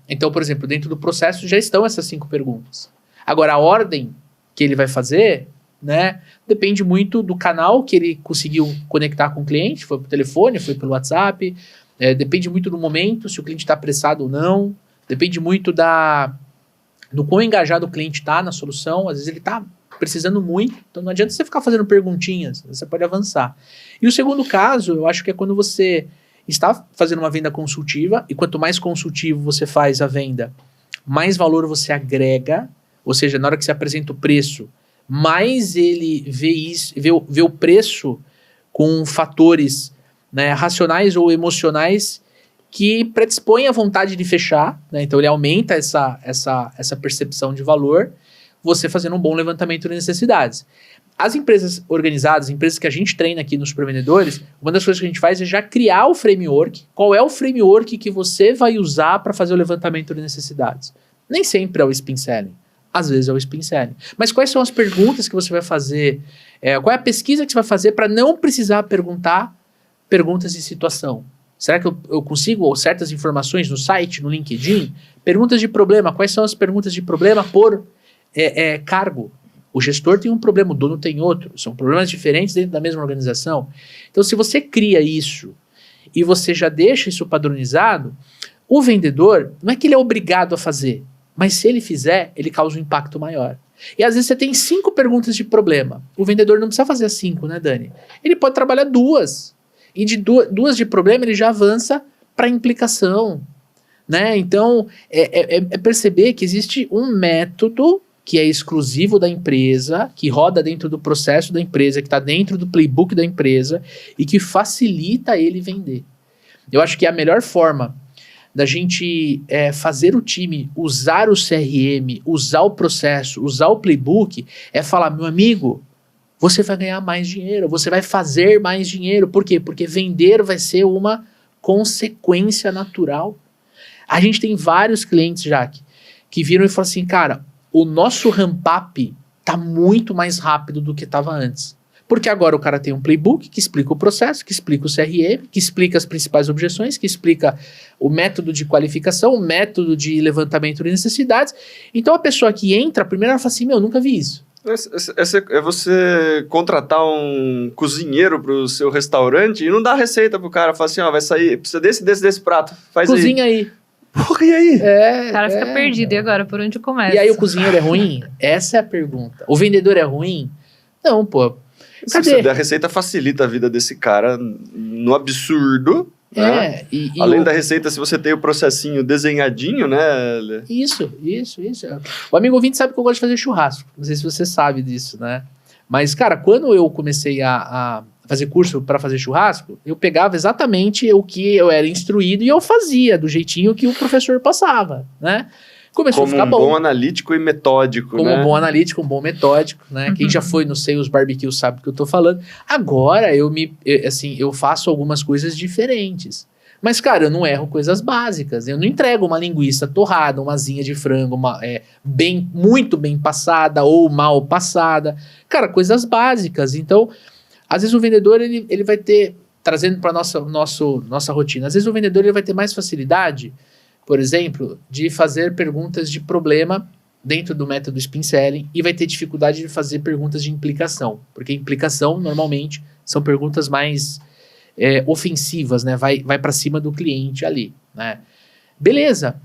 Então, por exemplo, dentro do processo já estão essas 5 perguntas. Agora, a ordem que ele vai fazer, né, depende muito do canal que ele conseguiu conectar com o cliente, foi por telefone, foi pelo WhatsApp, depende muito do momento, se o cliente está apressado ou não, depende muito do quão engajado o cliente está na solução. Às vezes ele está precisando muito, então não adianta você ficar fazendo perguntinhas, você pode avançar. E o segundo caso, eu acho que é quando você está fazendo uma venda consultiva, e quanto mais consultivo você faz a venda, mais valor você agrega, ou seja, na hora que você apresenta o preço, mais ele vê o preço com fatores, né, racionais ou emocionais que predispõem à vontade de fechar, né? Então ele aumenta essa percepção de valor, você fazendo um bom levantamento de necessidades. As empresas organizadas, empresas que a gente treina aqui nos supervendedores, uma das coisas que a gente faz é já criar o framework. Qual é o framework que você vai usar para fazer o levantamento de necessidades? Nem sempre é o spin selling. Às vezes é o spin selling. Mas quais são as perguntas que você vai fazer? Qual é a pesquisa que você vai fazer para não precisar perguntar perguntas de situação? Será que eu consigo certas informações no site, no LinkedIn? Perguntas de problema. Quais são as perguntas de problema por cargo? O gestor tem um problema, o dono tem outro. São problemas diferentes dentro da mesma organização. Então, se você cria isso e você já deixa isso padronizado, o vendedor, não é que ele é obrigado a fazer, mas se ele fizer, ele causa um impacto maior. E às vezes você tem 5 perguntas de problema. O vendedor não precisa fazer as 5, né, Dani? Ele pode trabalhar 2. E de 2 de problema, ele já avança para implicação. Né? Então, é perceber que existe um método que é exclusivo da empresa, que roda dentro do processo da empresa, que está dentro do playbook da empresa e que facilita ele vender. Eu acho que a melhor forma da gente fazer o time usar o CRM, usar o processo, usar o playbook, é falar, meu amigo, você vai ganhar mais dinheiro, você vai fazer mais dinheiro. Por quê? Porque vender vai ser uma consequência natural. A gente tem vários clientes, Jaque, que viram e falaram assim, cara, o nosso ramp-up está muito mais rápido do que estava antes. Porque agora o cara tem um playbook que explica o processo, que explica o CRM, que explica as principais objeções, que explica o método de qualificação, o método de levantamento de necessidades. Então a pessoa que entra, primeiro ela fala assim, eu nunca vi isso. É você contratar um cozinheiro pro seu restaurante e não dar receita pro cara, falar assim, vai sair, precisa desse prato, faz aí. Cozinha aí. Porra, e aí? O cara fica perdido, e agora, por onde começa? E aí o cozinheiro é ruim? Essa é a pergunta. O vendedor é ruim? Não, pô. Se você der a receita, facilita a vida desse cara no absurdo. Né? Além da receita, se você tem o processinho desenhadinho, né? Isso. O amigo ouvinte sabe que eu gosto de fazer churrasco. Não sei se você sabe disso, né? Mas, cara, quando eu comecei a fazer curso para fazer churrasco, eu pegava exatamente o que eu era instruído e eu fazia do jeitinho que o professor passava, né? Começou a ficar bom. Como um bom analítico e metódico, Como um bom analítico, um bom metódico, né? Uhum. Quem já foi no Sales Barbecue sabe do que eu tô falando. Agora, eu faço algumas coisas diferentes. Mas, cara, eu não erro coisas básicas. Eu não entrego uma linguiça torrada, uma asinha de frango muito bem passada ou mal passada. Cara, coisas básicas. Então, às vezes o vendedor, ele vai ter, trazendo para nossa rotina, às vezes o vendedor ele vai ter mais facilidade, por exemplo, de fazer perguntas de problema dentro do método Spin Selling e vai ter dificuldade de fazer perguntas de implicação, porque implicação, normalmente, são perguntas mais ofensivas, né? Vai para cima do cliente ali, né? Beleza.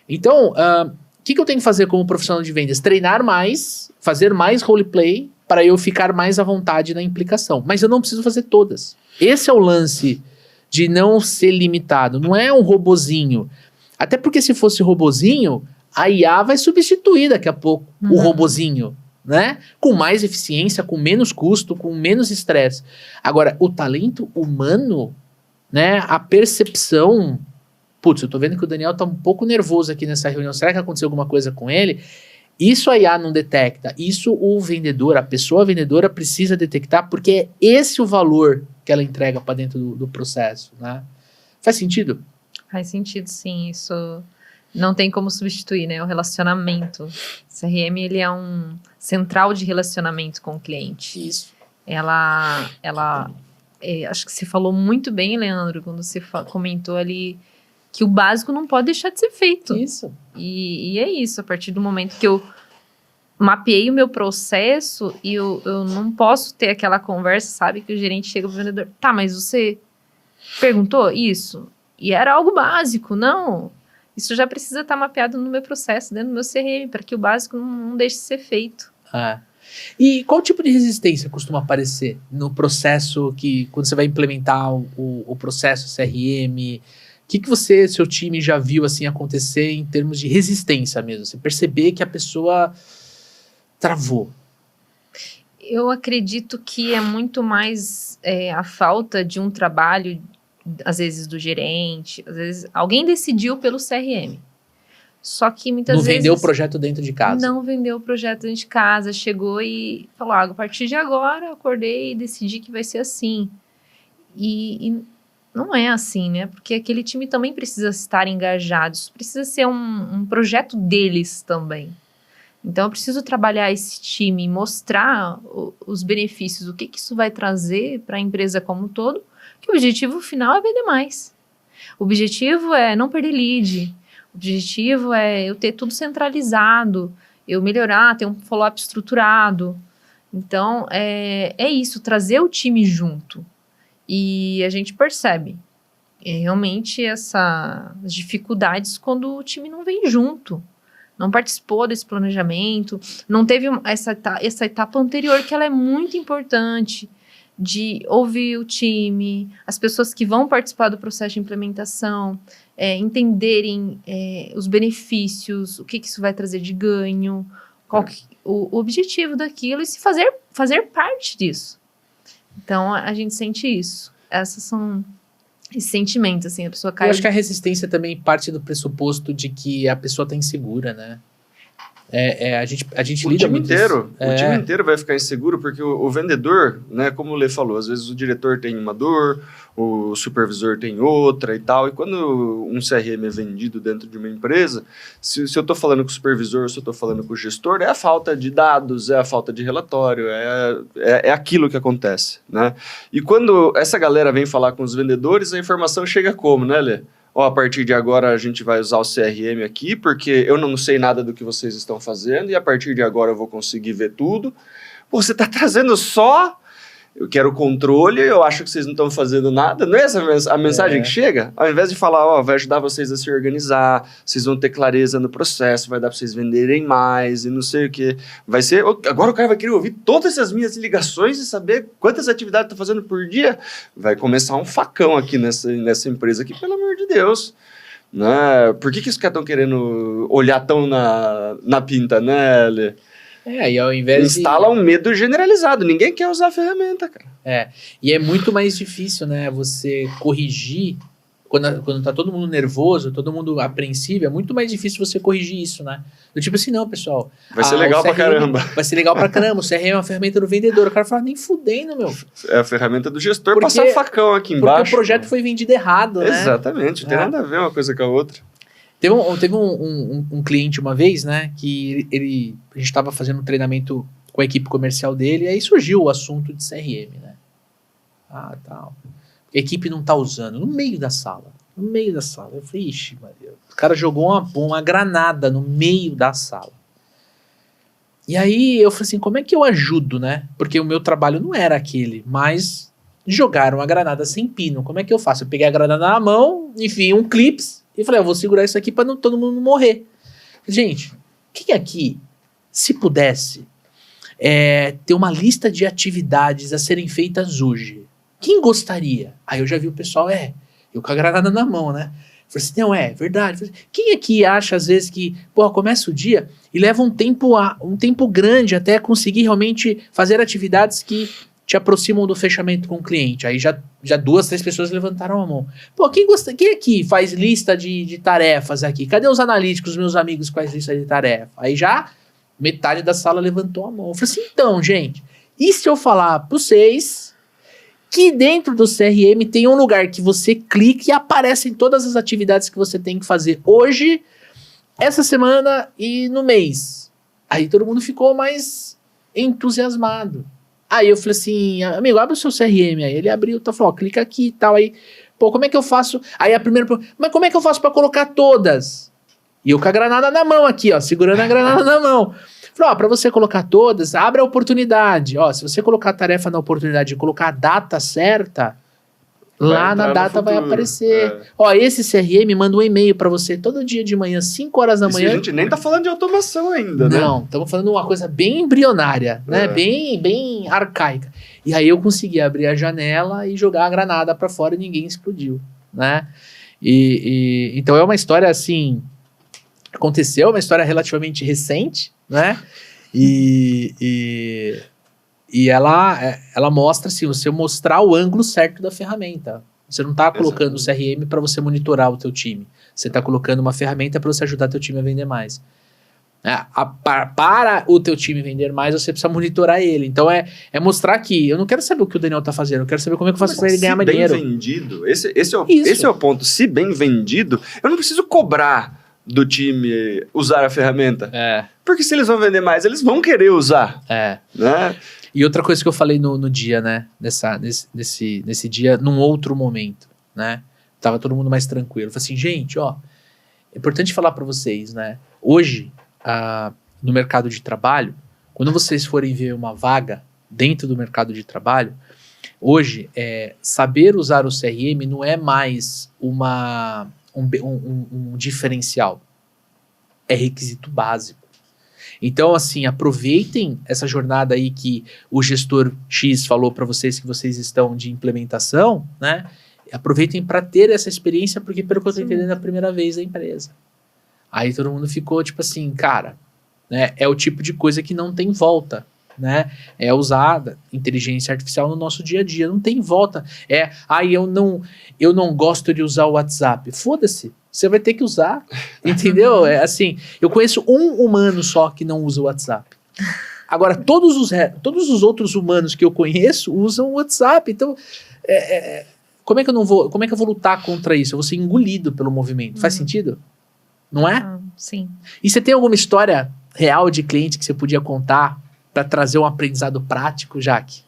Então, o que eu tenho que fazer como profissional de vendas? Treinar mais, fazer mais roleplay para eu ficar mais à vontade na implicação. Mas eu não preciso fazer todas. Esse é o lance de não ser limitado. Não é um robozinho. Até porque se fosse robozinho, a IA vai substituir daqui a pouco o robozinho, né? Com mais eficiência, com menos custo, com menos estresse. Agora, o talento humano, né? A percepção... Putz, eu tô vendo que o Daniel tá um pouco nervoso aqui nessa reunião. Será que aconteceu alguma coisa com ele? Isso a IA não detecta. Isso o vendedor, a pessoa vendedora precisa detectar, porque é esse o valor que ela entrega para dentro do processo, né? Faz sentido? Faz sentido, sim. Isso não tem como substituir, né? O relacionamento. O CRM, ele é um central de relacionamento com o cliente. Isso. Ela acho que você falou muito bem, Leandro, quando você comentou ali que o básico não pode deixar de ser feito. Isso. E é isso. A partir do momento que eu mapeei o meu processo e eu não posso ter aquela conversa, sabe? Que o gerente chega pro vendedor. Tá, mas você perguntou isso? E era algo básico. Não. Isso já precisa estar mapeado no meu processo, dentro do meu CRM, para que o básico não deixe de ser feito. E qual tipo de resistência costuma aparecer no processo quando você vai implementar o processo CRM? O que você, seu time já viu assim acontecer em termos de resistência mesmo? Você perceber que a pessoa travou? Eu acredito que é muito mais a falta de um trabalho, às vezes do gerente, às vezes alguém decidiu pelo CRM. Só que muitas vezes... Não vendeu o projeto dentro de casa. Não vendeu o projeto dentro de casa, chegou e falou, a partir de agora eu acordei e decidi que vai ser assim. E não é assim, né? Porque aquele time também precisa estar engajado, isso precisa ser um projeto deles também. Então eu preciso trabalhar esse time, mostrar os benefícios, o que isso vai trazer para a empresa como um todo, que o objetivo final é vender mais. O objetivo é não perder lead. O objetivo é eu ter tudo centralizado, eu melhorar, ter um follow-up estruturado. Então, é isso, trazer o time junto. E a gente percebe realmente essas dificuldades quando o time não vem junto, não participou desse planejamento, não teve essa etapa anterior, que ela é muito importante, de ouvir o time, as pessoas que vão participar do processo de implementação, entenderem os benefícios, o que isso vai trazer de ganho, qual o objetivo daquilo e se fazer parte disso. Então, a gente sente isso. Esses sentimentos, assim, a pessoa cai... Eu acho que a resistência também parte do pressuposto de que a pessoa está insegura, né? A gente lida muito isso. O time inteiro vai ficar inseguro, porque o vendedor, né, como o Lê falou, às vezes o diretor tem uma dor, o supervisor tem outra e tal, e quando um CRM é vendido dentro de uma empresa, se eu estou falando com o supervisor, se eu estou falando com o gestor, é a falta de dados, é a falta de relatório, é aquilo que acontece, né? E quando essa galera vem falar com os vendedores, a informação chega como, né, Lê? A partir de agora a gente vai usar o CRM aqui, porque eu não sei nada do que vocês estão fazendo, e a partir de agora eu vou conseguir ver tudo. Pô, você está trazendo só... Eu quero controle, eu acho que vocês não estão fazendo nada. Não é essa a mensagem que chega? Ao invés de falar, vai ajudar vocês a se organizar, vocês vão ter clareza no processo, vai dar para vocês venderem mais e não sei o que. Vai ser... Agora o cara vai querer ouvir todas as minhas ligações e saber quantas atividades está fazendo por dia. Vai começar um facão aqui nessa empresa aqui, pelo amor de Deus. Né? Por que os caras estão querendo olhar tão na pinta, né, Lê? E ao invés instala um medo generalizado. Ninguém quer usar a ferramenta, cara. E é muito mais difícil, né? Você corrigir quando tá todo mundo nervoso, todo mundo apreensivo, é muito mais difícil você corrigir isso, né? Do tipo assim, não, pessoal. Vai ser legal pra caramba. Vai ser legal pra caramba. O CRM é uma ferramenta do vendedor. O cara fala, nem fudendo, meu. É a ferramenta do gestor passar facão aqui embaixo. Porque o projeto foi vendido errado, né? Exatamente. Não tem nada a ver uma coisa com a outra. Teve um cliente uma vez, né, que a gente estava fazendo um treinamento com a equipe comercial dele, e aí surgiu o assunto de CRM, né? Tal. A equipe não tá usando, no meio da sala. Eu falei, ixi, Maria. O cara jogou uma granada no meio da sala. E aí eu falei assim, como é que eu ajudo, né? Porque o meu trabalho não era aquele, mas jogaram a granada sem pino. Como é que eu faço? Eu peguei a granada na mão, enfim, um clips, e falei, eu vou segurar isso aqui para todo mundo morrer. Gente, quem aqui, se pudesse, ter uma lista de atividades a serem feitas hoje, quem gostaria? Aí eu já vi o pessoal, eu com a granada na mão, né? Falei assim, não, verdade. Quem aqui acha, às vezes, que, começa o dia e leva um tempo grande até conseguir realmente fazer atividades que te aproximam do fechamento com o cliente? Aí já 2, 3 pessoas levantaram a mão. Quem aqui faz lista de tarefas aqui? Cadê os analíticos, meus amigos, que faz lista de tarefa? Aí já metade da sala levantou a mão. Eu falei assim, então, gente, e se eu falar para vocês que dentro do CRM tem um lugar que você clica e aparecem todas as atividades que você tem que fazer hoje, essa semana e no mês? Aí todo mundo ficou mais entusiasmado. Aí eu falei assim, amigo, abre o seu CRM. Aí ele abriu, falou, clica aqui e tal. Aí, como é que eu faço? Aí a primeira, mas como é que eu faço para colocar todas? E eu com a granada na mão aqui, segurando a granada na mão. Falei, para você colocar todas, abre a oportunidade. Se você colocar a tarefa na oportunidade e colocar a data certa, Lá na entrar no data vai futuro. aparecer. Ó, esse CRM manda um e-mail pra você todo dia de manhã, 5 horas da Isso manhã. a gente nem tá falando de automação ainda, né? Não, estamos falando de uma coisa bem embrionária, né? Bem arcaica. E aí eu consegui abrir a janela e jogar a granada pra fora e ninguém explodiu, né? Então é uma história assim, aconteceu, uma história relativamente recente, né? E ela mostra assim, você mostrar o ângulo certo da ferramenta. Você não está colocando o CRM para você monitorar o teu time. Você está colocando uma ferramenta para você ajudar teu time a vender mais. Para o teu time vender mais, você precisa monitorar ele. Então é mostrar que eu não quero saber o que o Daniel está fazendo, eu quero saber como é que eu faço para ele ganhar mais dinheiro. Se bem vendido, esse é o ponto. Se bem vendido, eu não preciso cobrar do time usar a ferramenta. Porque se eles vão vender mais, eles vão querer usar. Né? E outra coisa que eu falei no dia, né? Nesse dia, num outro momento, né? Tava todo mundo mais tranquilo. Eu falei assim, gente, ó, é importante falar para vocês, né? Hoje, no mercado de trabalho, quando vocês forem ver uma vaga dentro do mercado de trabalho, hoje, saber usar o CRM não é mais um diferencial. É requisito básico. Então, assim, aproveitem essa jornada aí que o gestor X falou para vocês que vocês estão de implementação, né? Aproveitem para ter essa experiência, porque pelo que eu tô entendendo é a primeira vez da empresa. Aí todo mundo ficou tipo assim, cara, né? É o tipo de coisa que não tem volta, né? É usada inteligência artificial no nosso dia a dia, não tem volta. Eu não gosto de usar o WhatsApp. Foda-se. Você vai ter que usar, entendeu? É assim, eu conheço um humano só que não usa o WhatsApp. Agora, todos os outros humanos que eu conheço usam o WhatsApp. Então, como é que eu vou lutar contra isso? Eu vou ser engolido pelo movimento. Faz sentido? Não é? Sim. E você tem alguma história real de cliente que você podia contar para trazer um aprendizado prático, Jaque?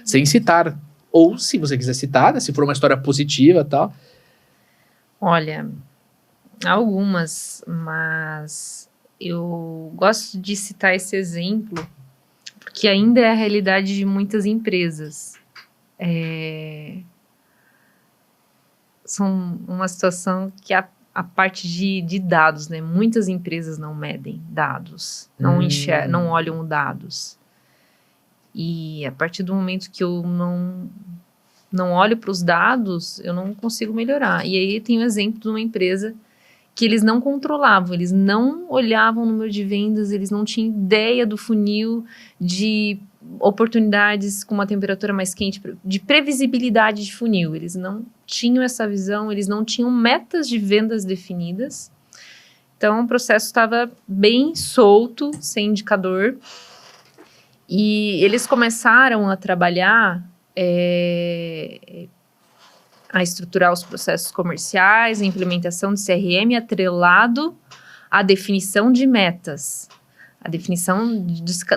Sem citar. Ou, se você quiser citar, né, se for uma história positiva e tal. Olha, algumas, mas eu gosto de citar esse exemplo porque ainda é a realidade de muitas empresas. São uma situação que a parte de dados, né? Muitas empresas não medem dados, não olham dados. E a partir do momento que eu não olho para os dados, eu não consigo melhorar. E aí tem um exemplo de uma empresa que eles não controlavam, eles não olhavam o número de vendas, eles não tinham ideia do funil, de oportunidades com uma temperatura mais quente, de previsibilidade de funil. Eles não tinham essa visão, eles não tinham metas de vendas definidas. Então, o processo estava bem solto, sem indicador. E eles começaram a trabalhar, a estruturar os processos comerciais, a implementação de CRM atrelado à definição de metas, a definição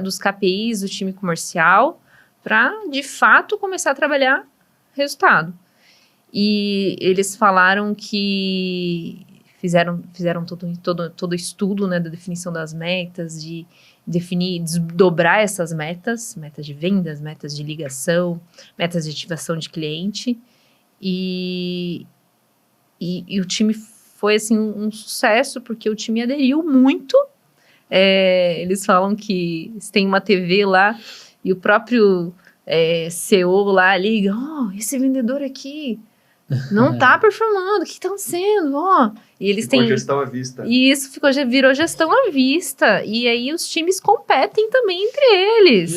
dos KPIs do time comercial, para, de fato, começar a trabalhar resultado. E eles falaram que fizeram todo o estudo, né, da definição das metas, de definir, desdobrar essas metas de vendas, metas de ligação, metas de ativação de cliente, e o time foi, assim, um sucesso, porque o time aderiu muito. Eles falam que tem uma TV lá, e o próprio CEO lá liga, esse vendedor aqui não tá performando, o que tá acontecendo? E eles ficou têm gestão à vista. E isso virou gestão à vista. E aí os times competem também entre eles.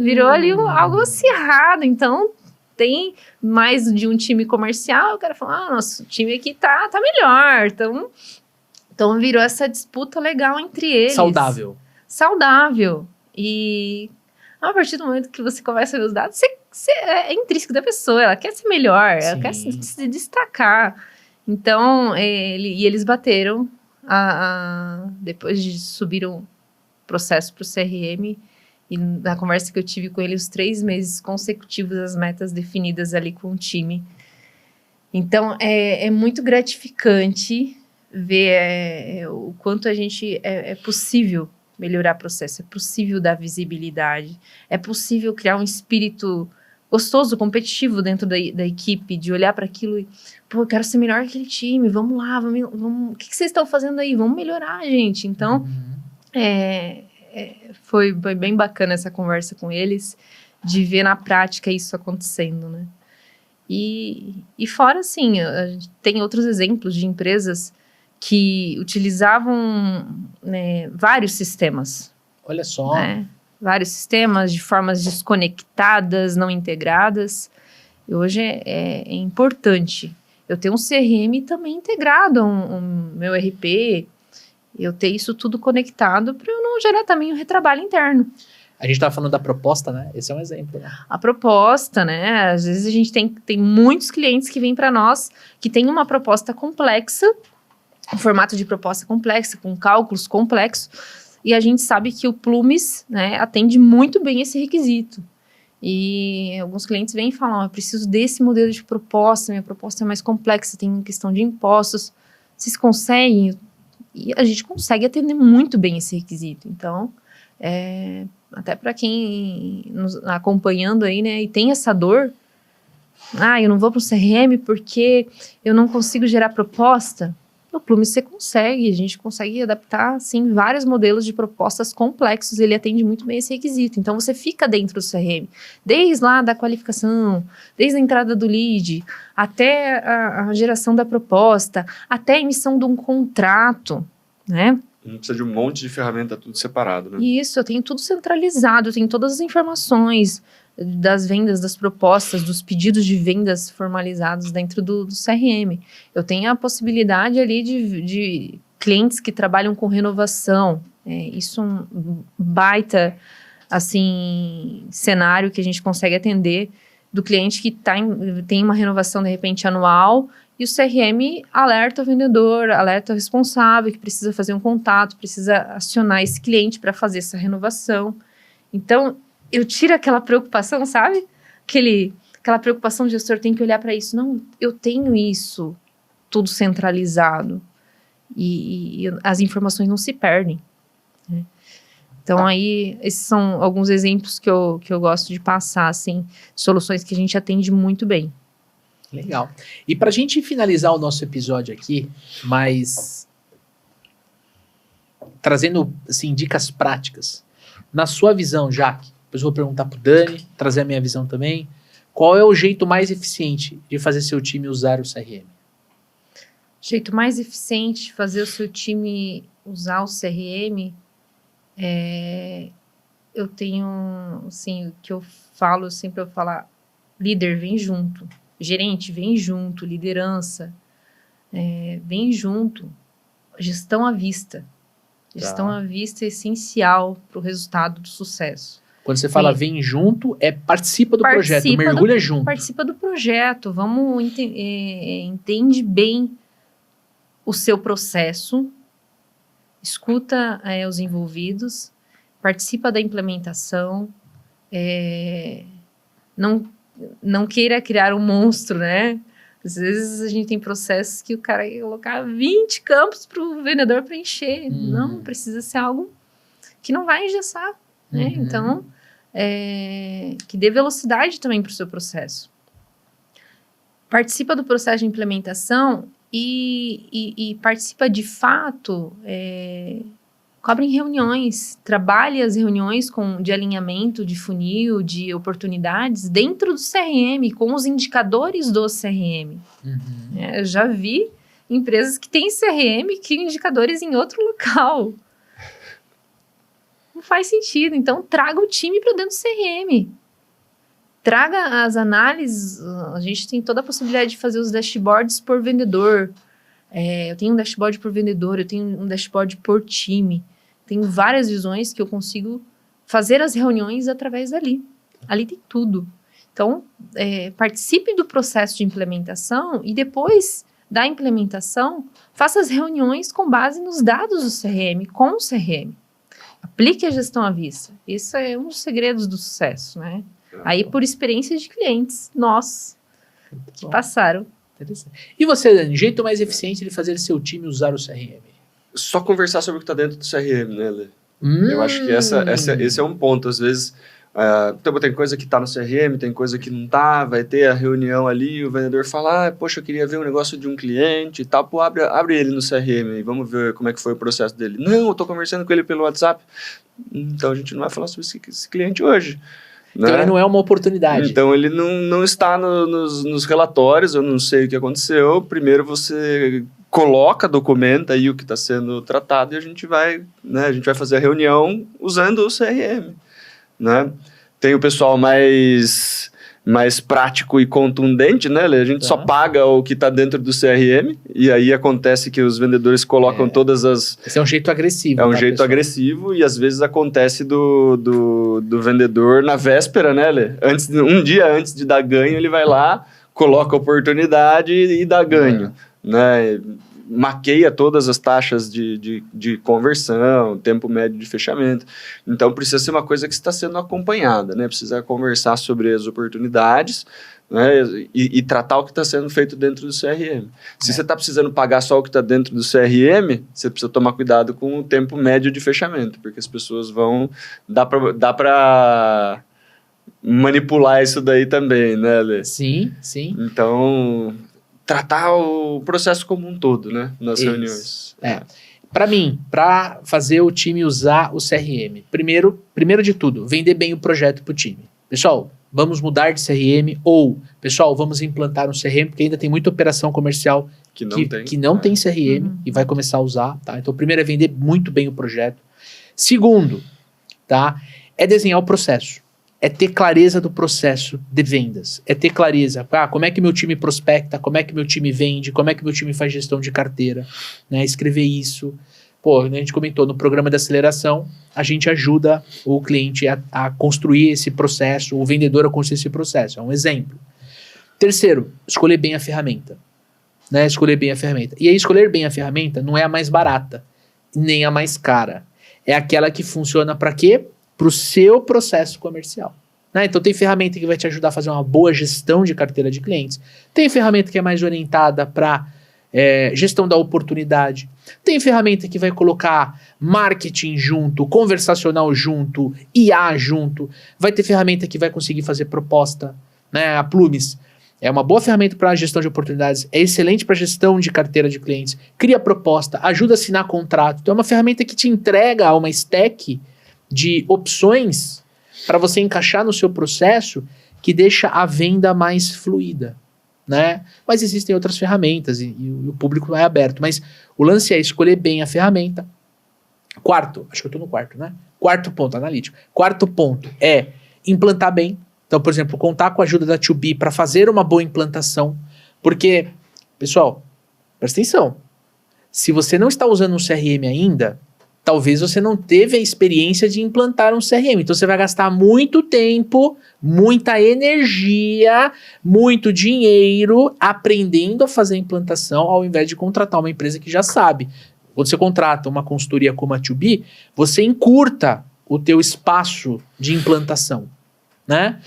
Virou ali algo acirrado. Então, tem mais de um time comercial. O cara fala, nosso time aqui tá melhor. Então, virou essa disputa legal entre eles. Saudável. E a partir do momento que você começa a ver os dados, é intrínseco da pessoa. Ela quer ser melhor, ela quer se destacar. Então, eles bateram, depois de subir o processo para o CRM, e na conversa que eu tive com eles, os 3 meses consecutivos, as metas definidas ali com o time. Então, é muito gratificante ver o quanto a gente é possível melhorar o processo, é possível dar visibilidade, é possível criar um espírito gostoso, competitivo dentro da equipe, de olhar para aquilo e, pô, eu quero ser melhor que aquele time, vamos lá, vamos, o que vocês estão fazendo aí? Vamos melhorar, gente. Então, foi bem bacana essa conversa com eles, de ver na prática isso acontecendo, né? E fora, assim, a gente tem outros exemplos de empresas que utilizavam, né, vários sistemas. Olha só. Né? Vários sistemas de formas desconectadas, não integradas. E hoje é importante eu ter um CRM também integrado, um meu RP, eu ter isso tudo conectado para eu não gerar também um retrabalho interno. A gente estava falando da proposta, né? Esse é um exemplo, né? A proposta, né? Às vezes a gente tem muitos clientes que vêm para nós que tem uma proposta complexa, um formato de proposta complexa, com cálculos complexos, e a gente sabe que o Plumes, né, atende muito bem esse requisito. E alguns clientes vêm e falam, eu preciso desse modelo de proposta, minha proposta é mais complexa, tem questão de impostos. Vocês conseguem? E a gente consegue atender muito bem esse requisito. Então, até para quem nos acompanhando aí, né, e tem essa dor, eu não vou para o CRM porque eu não consigo gerar proposta. No Plume você consegue, a gente consegue adaptar, sim, vários modelos de propostas complexos, ele atende muito bem esse requisito. Então, você fica dentro do CRM, desde lá da qualificação, desde a entrada do lead, até a geração da proposta, até a emissão de um contrato, né? Não precisa de um monte de ferramenta, tudo separado, né? Isso, eu tenho tudo centralizado, eu tenho todas as informações das vendas, das propostas, dos pedidos de vendas formalizados dentro do CRM. Eu tenho a possibilidade ali de clientes que trabalham com renovação. Isso é um baita, assim, cenário que a gente consegue atender do cliente que tem uma renovação, de repente, anual, e o CRM alerta o vendedor, alerta o responsável que precisa fazer um contato, precisa acionar esse cliente para fazer essa renovação. Então, eu tiro aquela preocupação, sabe? Aquela preocupação, o gestor tem que olhar para isso. Não, eu tenho isso tudo centralizado e as informações não se perdem, né? Então, aí, esses são alguns exemplos que eu gosto de passar, assim, soluções que a gente atende muito bem. Legal. E para a gente finalizar o nosso episódio aqui, mas trazendo, assim, dicas práticas, na sua visão, Jaque, depois eu vou perguntar pro Dani, trazer a minha visão também, qual é o jeito mais eficiente de fazer seu time usar o CRM? O jeito mais eficiente de fazer o seu time usar o CRM eu tenho, assim, o que eu falo, sempre eu falo, líder, vem junto. Gerente, vem junto. Liderança, vem junto. Gestão à vista. Gestão à vista é essencial para o resultado do sucesso. Quando você fala vem junto, participa do projeto, mergulha junto. Participa do projeto, entende bem o seu processo, escuta os envolvidos, participa da implementação, não queira criar um monstro, né? Às vezes a gente tem processos que o cara quer colocar 20 campos para o vendedor preencher. Não, precisa ser algo que não vai engessar, né? Então, que dê velocidade também para o seu processo. Participa do processo de implementação e participa de fato, cobre em reuniões, trabalhe as reuniões de alinhamento, de funil, de oportunidades dentro do CRM, com os indicadores do CRM. Eu já vi empresas que têm CRM e criam indicadores em outro local. Não faz sentido. Então, traga o time para dentro do CRM. Traga as análises. A gente tem toda a possibilidade de fazer os dashboards por vendedor. Eu tenho um dashboard por vendedor, eu tenho um dashboard por time. Tenho várias visões que eu consigo fazer as reuniões através dali. Ali tem tudo. Então, participe do processo de implementação e depois da implementação, faça as reuniões com base nos dados do CRM, com o CRM. Aplique a gestão à vista. Isso é um dos segredos do sucesso, né? Aí, por experiência de clientes, que passaram. E você, Dani, jeito mais eficiente de fazer seu time usar o CRM? Só conversar sobre o que está dentro do CRM, né, Lê? Eu acho que esse é um ponto. Às vezes, Tem coisa que tá no CRM, tem coisa que não tá, vai ter a reunião ali, o vendedor fala, poxa, eu queria ver um negócio de um cliente e tal, pô, abre ele no CRM e vamos ver como é que foi o processo dele. Não, eu tô conversando com ele pelo WhatsApp. Então a gente não vai falar sobre esse cliente hoje. Então ele não é uma oportunidade. Então ele não está nos relatórios, eu não sei o que aconteceu. Primeiro você coloca, documenta aí o que está sendo tratado e a gente vai fazer a reunião usando o CRM. Né? Tem o pessoal mais prático e contundente, né? A gente só paga o que está dentro do CRM e aí acontece que os vendedores colocam todas as... Esse é um jeito agressivo. É um jeito agressivo e às vezes acontece do vendedor na véspera, né, Lê? Um dia antes de dar ganho, ele vai lá, coloca a oportunidade e dá ganho, né? Maqueia todas as taxas de conversão, tempo médio de fechamento. Então, precisa ser uma coisa que está sendo acompanhada, né? Precisa conversar sobre as oportunidades, né? E tratar o que está sendo feito dentro do CRM. Se você está precisando pagar só o que está dentro do CRM, você precisa tomar cuidado com o tempo médio de fechamento, porque as pessoas vão... Dá para manipular isso daí também, né, Lê? Sim. Então... tratar o processo como um todo, né? Nas reuniões. Para mim, para fazer o time usar o CRM, primeiro de tudo, vender bem o projeto para o time. Pessoal, vamos mudar de CRM ou, pessoal, vamos implantar um CRM, porque ainda tem muita operação comercial que não tem CRM e vai começar a usar, tá? Então, primeiro é vender muito bem o projeto. Segundo, tá? É desenhar o processo. É ter clareza do processo de vendas. É ter clareza, como é que meu time prospecta, como é que meu time vende, como é que meu time faz gestão de carteira, né? Escrever isso. Pô, a gente comentou, no programa de aceleração, a gente ajuda o cliente a construir esse processo, o vendedor a construir esse processo. É um exemplo. Terceiro, escolher bem a ferramenta. Né? Escolher bem a ferramenta. E aí, escolher bem a ferramenta não é a mais barata, nem a mais cara. É aquela que funciona para quê? Para o seu processo comercial. Né? Então tem ferramenta que vai te ajudar a fazer uma boa gestão de carteira de clientes. Tem ferramenta que é mais orientada para gestão da oportunidade. Tem ferramenta que vai colocar marketing junto, conversacional junto, IA junto. Vai ter ferramenta que vai conseguir fazer proposta. Né? A Plumes é uma boa ferramenta para gestão de oportunidades, é excelente para gestão de carteira de clientes, cria proposta, ajuda a assinar contrato. Então é uma ferramenta que te entrega uma stack de opções para você encaixar no seu processo que deixa a venda mais fluida, né? Mas existem outras ferramentas e o público é aberto, mas o lance é escolher bem a ferramenta. Quarto, acho que eu estou no quarto, né? Quarto ponto, analítico. Quarto ponto é implantar bem. Então, por exemplo, contar com a ajuda da 2B para fazer uma boa implantação, porque, pessoal, presta atenção, se você não está usando um CRM ainda, talvez você não teve a experiência de implantar um CRM. Então, você vai gastar muito tempo, muita energia, muito dinheiro aprendendo a fazer a implantação, ao invés de contratar uma empresa que já sabe. Quando você contrata uma consultoria como a 2B, você encurta o teu espaço de implantação, né?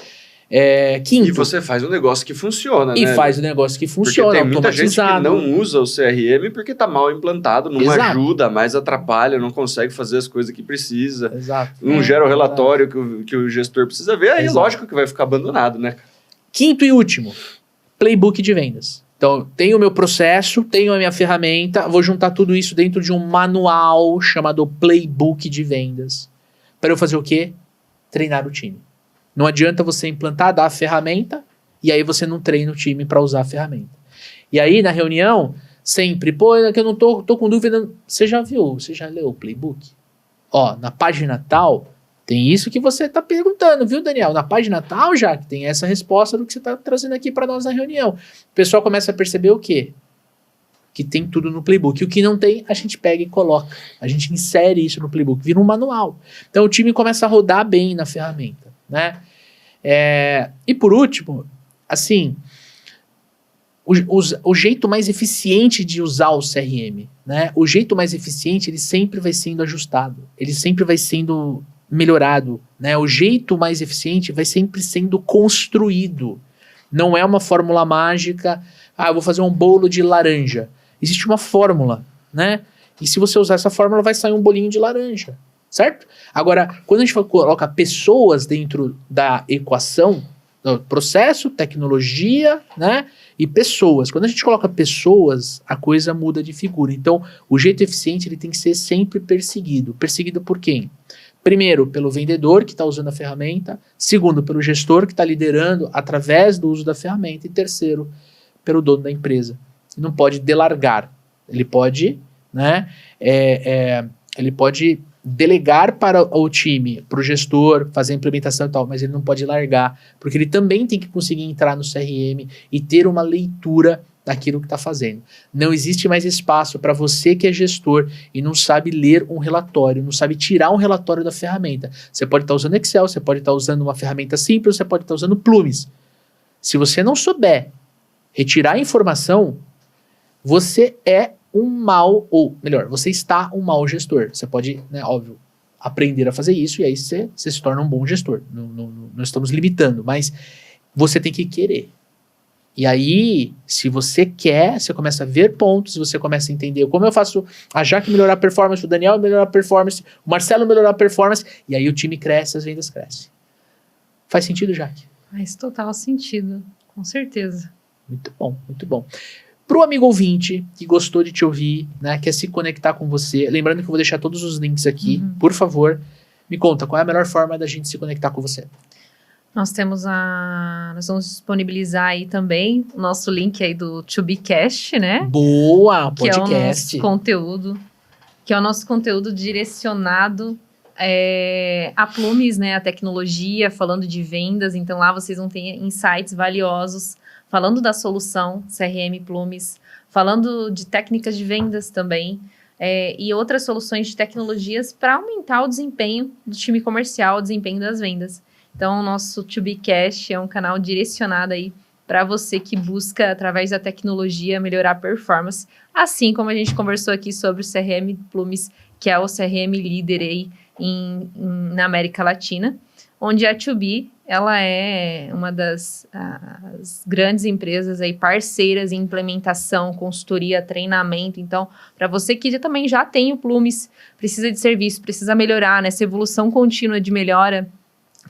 Quinto. E você faz um negócio que funciona, né? E faz um negócio que funciona, porque tem muita gente que não automatizado. usa o CRM porque está mal implantado, não Exato. ajuda, mais atrapalha, não consegue fazer as coisas que precisa. Exato. Não gera o relatório que o gestor precisa ver, aí Exato. lógico que vai ficar abandonado, né? Quinto e último, playbook de vendas. Então, tenho o meu processo, tenho a minha ferramenta, vou juntar tudo isso dentro de um manual chamado playbook de vendas. Para eu fazer o quê? Treinar o time. Não adianta você implantar, dar a ferramenta, e aí você não treina o time para usar a ferramenta. E aí, na reunião, sempre, é que eu não tô com dúvida. Você já viu, você já leu o playbook? Ó, na página tal, tem isso que você tá perguntando, viu, Daniel? Na página tal, já que tem essa resposta do que você tá trazendo aqui para nós na reunião. O pessoal começa a perceber o quê? Que tem tudo no playbook. E o que não tem, a gente pega e coloca. A gente insere isso no playbook, vira um manual. Então, o time começa a rodar bem na ferramenta, né? E por último, assim, o jeito mais eficiente de usar o CRM, né? O jeito mais eficiente, ele sempre vai sendo ajustado, ele sempre vai sendo melhorado, né? O jeito mais eficiente vai sempre sendo construído. Não é uma fórmula mágica, eu vou fazer um bolo de laranja. Existe uma fórmula, né? E se você usar essa fórmula, vai sair um bolinho de laranja. certo? Agora, quando a gente coloca pessoas dentro da equação, processo, tecnologia, né, e pessoas. Quando a gente coloca pessoas, a coisa muda de figura. Então, o jeito eficiente ele tem que ser sempre perseguido. Perseguido por quem? Primeiro, pelo vendedor que está usando a ferramenta. Segundo, pelo gestor que está liderando através do uso da ferramenta. E terceiro, pelo dono da empresa. Ele não pode delargar. Ele pode, né, ele pode delegar para o time, para o gestor, fazer a implementação e tal, mas ele não pode largar, porque ele também tem que conseguir entrar no CRM e ter uma leitura daquilo que está fazendo. Não existe mais espaço para você que é gestor e não sabe ler um relatório, não sabe tirar um relatório da ferramenta. Você pode estar usando Excel, você pode estar usando uma ferramenta simples, você pode estar usando Plumes. Se você não souber retirar a informação, você é um mau, ou melhor, você está um mau gestor. Você pode, né, óbvio, aprender a fazer isso e aí você se torna um bom gestor. Não estamos limitando, mas você tem que querer. E aí, se você quer, você começa a ver pontos, você começa a entender como eu faço a Jaque melhorar a performance, o Daniel melhorar a performance, o Marcelo melhorar a performance, e aí o time cresce, as vendas crescem. Faz sentido, Jaque? Faz total sentido, com certeza. Muito bom, muito bom. Para o amigo ouvinte que gostou de te ouvir, né, quer se conectar com você, lembrando que eu vou deixar todos os links aqui, por favor, me conta qual é a melhor forma da gente se conectar com você. Nós vamos disponibilizar aí também o nosso link aí do ToBeCast, né? Boa, podcast. Que é o nosso conteúdo, direcionado a Plumes, né? A tecnologia, falando de vendas. Então lá vocês vão ter insights valiosos, falando da solução CRM Plumes, falando de técnicas de vendas também, e outras soluções de tecnologias para aumentar o desempenho do time comercial, o desempenho das vendas. Então, o nosso ToBeCast é um canal direcionado aí para você que busca, através da tecnologia, melhorar a performance, assim como a gente conversou aqui sobre o CRM Plumes, que é o CRM líder aí na América Latina, onde a ToBe, ela é uma das as grandes empresas aí parceiras em implementação, consultoria, treinamento. Então, para você que também já tem o Plumes, precisa de serviço, precisa melhorar, nessa evolução contínua de melhora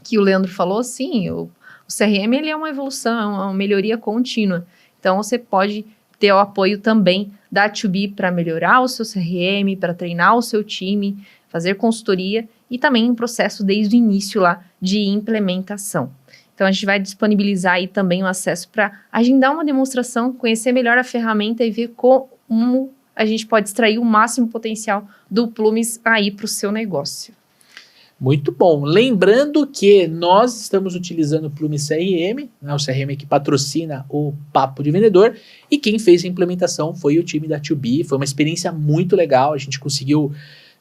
que o Leandro falou, sim, o CRM ele é uma evolução, é uma melhoria contínua. Então, você pode ter o apoio também da ToBe para melhorar o seu CRM, para treinar o seu time, fazer consultoria e também um processo desde o início lá de implementação. Então, a gente vai disponibilizar aí também o acesso para agendar uma demonstração, conhecer melhor a ferramenta e ver como a gente pode extrair o máximo potencial do Plumes aí para o seu negócio. Muito bom. Lembrando que nós estamos utilizando o Plumes CRM, né, o CRM que patrocina o Papo de Vendedor, e quem fez a implementação foi o time da ToBe. Foi uma experiência muito legal, a gente conseguiu,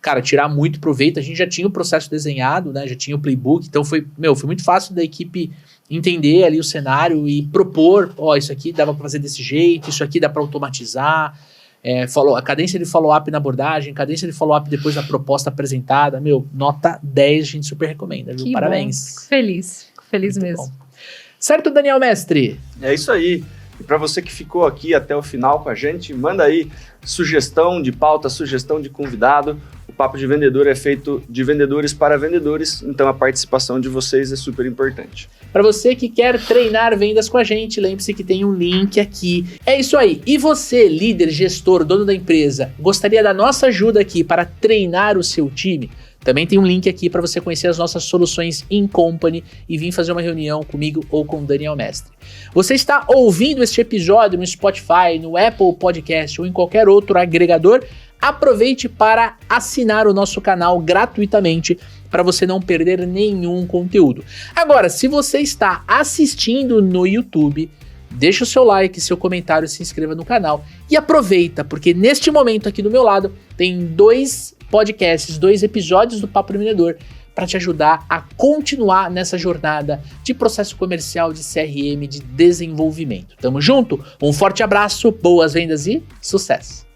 cara, tirar muito proveito. A gente já tinha o processo desenhado, né, já tinha o playbook, então foi muito fácil da equipe entender ali o cenário e propor, isso aqui dá para fazer desse jeito, isso aqui dá para automatizar. A cadência de follow-up na abordagem, cadência de follow-up depois da proposta apresentada, nota 10, a gente super recomenda, viu? Que Parabéns. Bom. Feliz muito mesmo. Bom. Certo, Daniel Mestre? É isso aí. E para você que ficou aqui até o final com a gente, manda aí sugestão de pauta, sugestão de convidado. O Papo de Vendedor é feito de vendedores para vendedores, então a participação de vocês é super importante. Para você que quer treinar vendas com a gente, lembre-se que tem um link aqui. É isso aí. E você, líder, gestor, dono da empresa, gostaria da nossa ajuda aqui para treinar o seu time? Também tem um link aqui para você conhecer as nossas soluções in company e vir fazer uma reunião comigo ou com o Daniel Mestre. Você está ouvindo este episódio no Spotify, no Apple Podcast ou em qualquer outro agregador? Aproveite para assinar o nosso canal gratuitamente para você não perder nenhum conteúdo. Agora, se você está assistindo no YouTube, deixa o seu like, seu comentário, se inscreva no canal e aproveita, porque neste momento aqui do meu lado tem 2 podcasts, 2 episódios do Papo do Vendedor para te ajudar a continuar nessa jornada de processo comercial, de CRM, de desenvolvimento. Tamo junto? Um forte abraço, boas vendas e sucesso!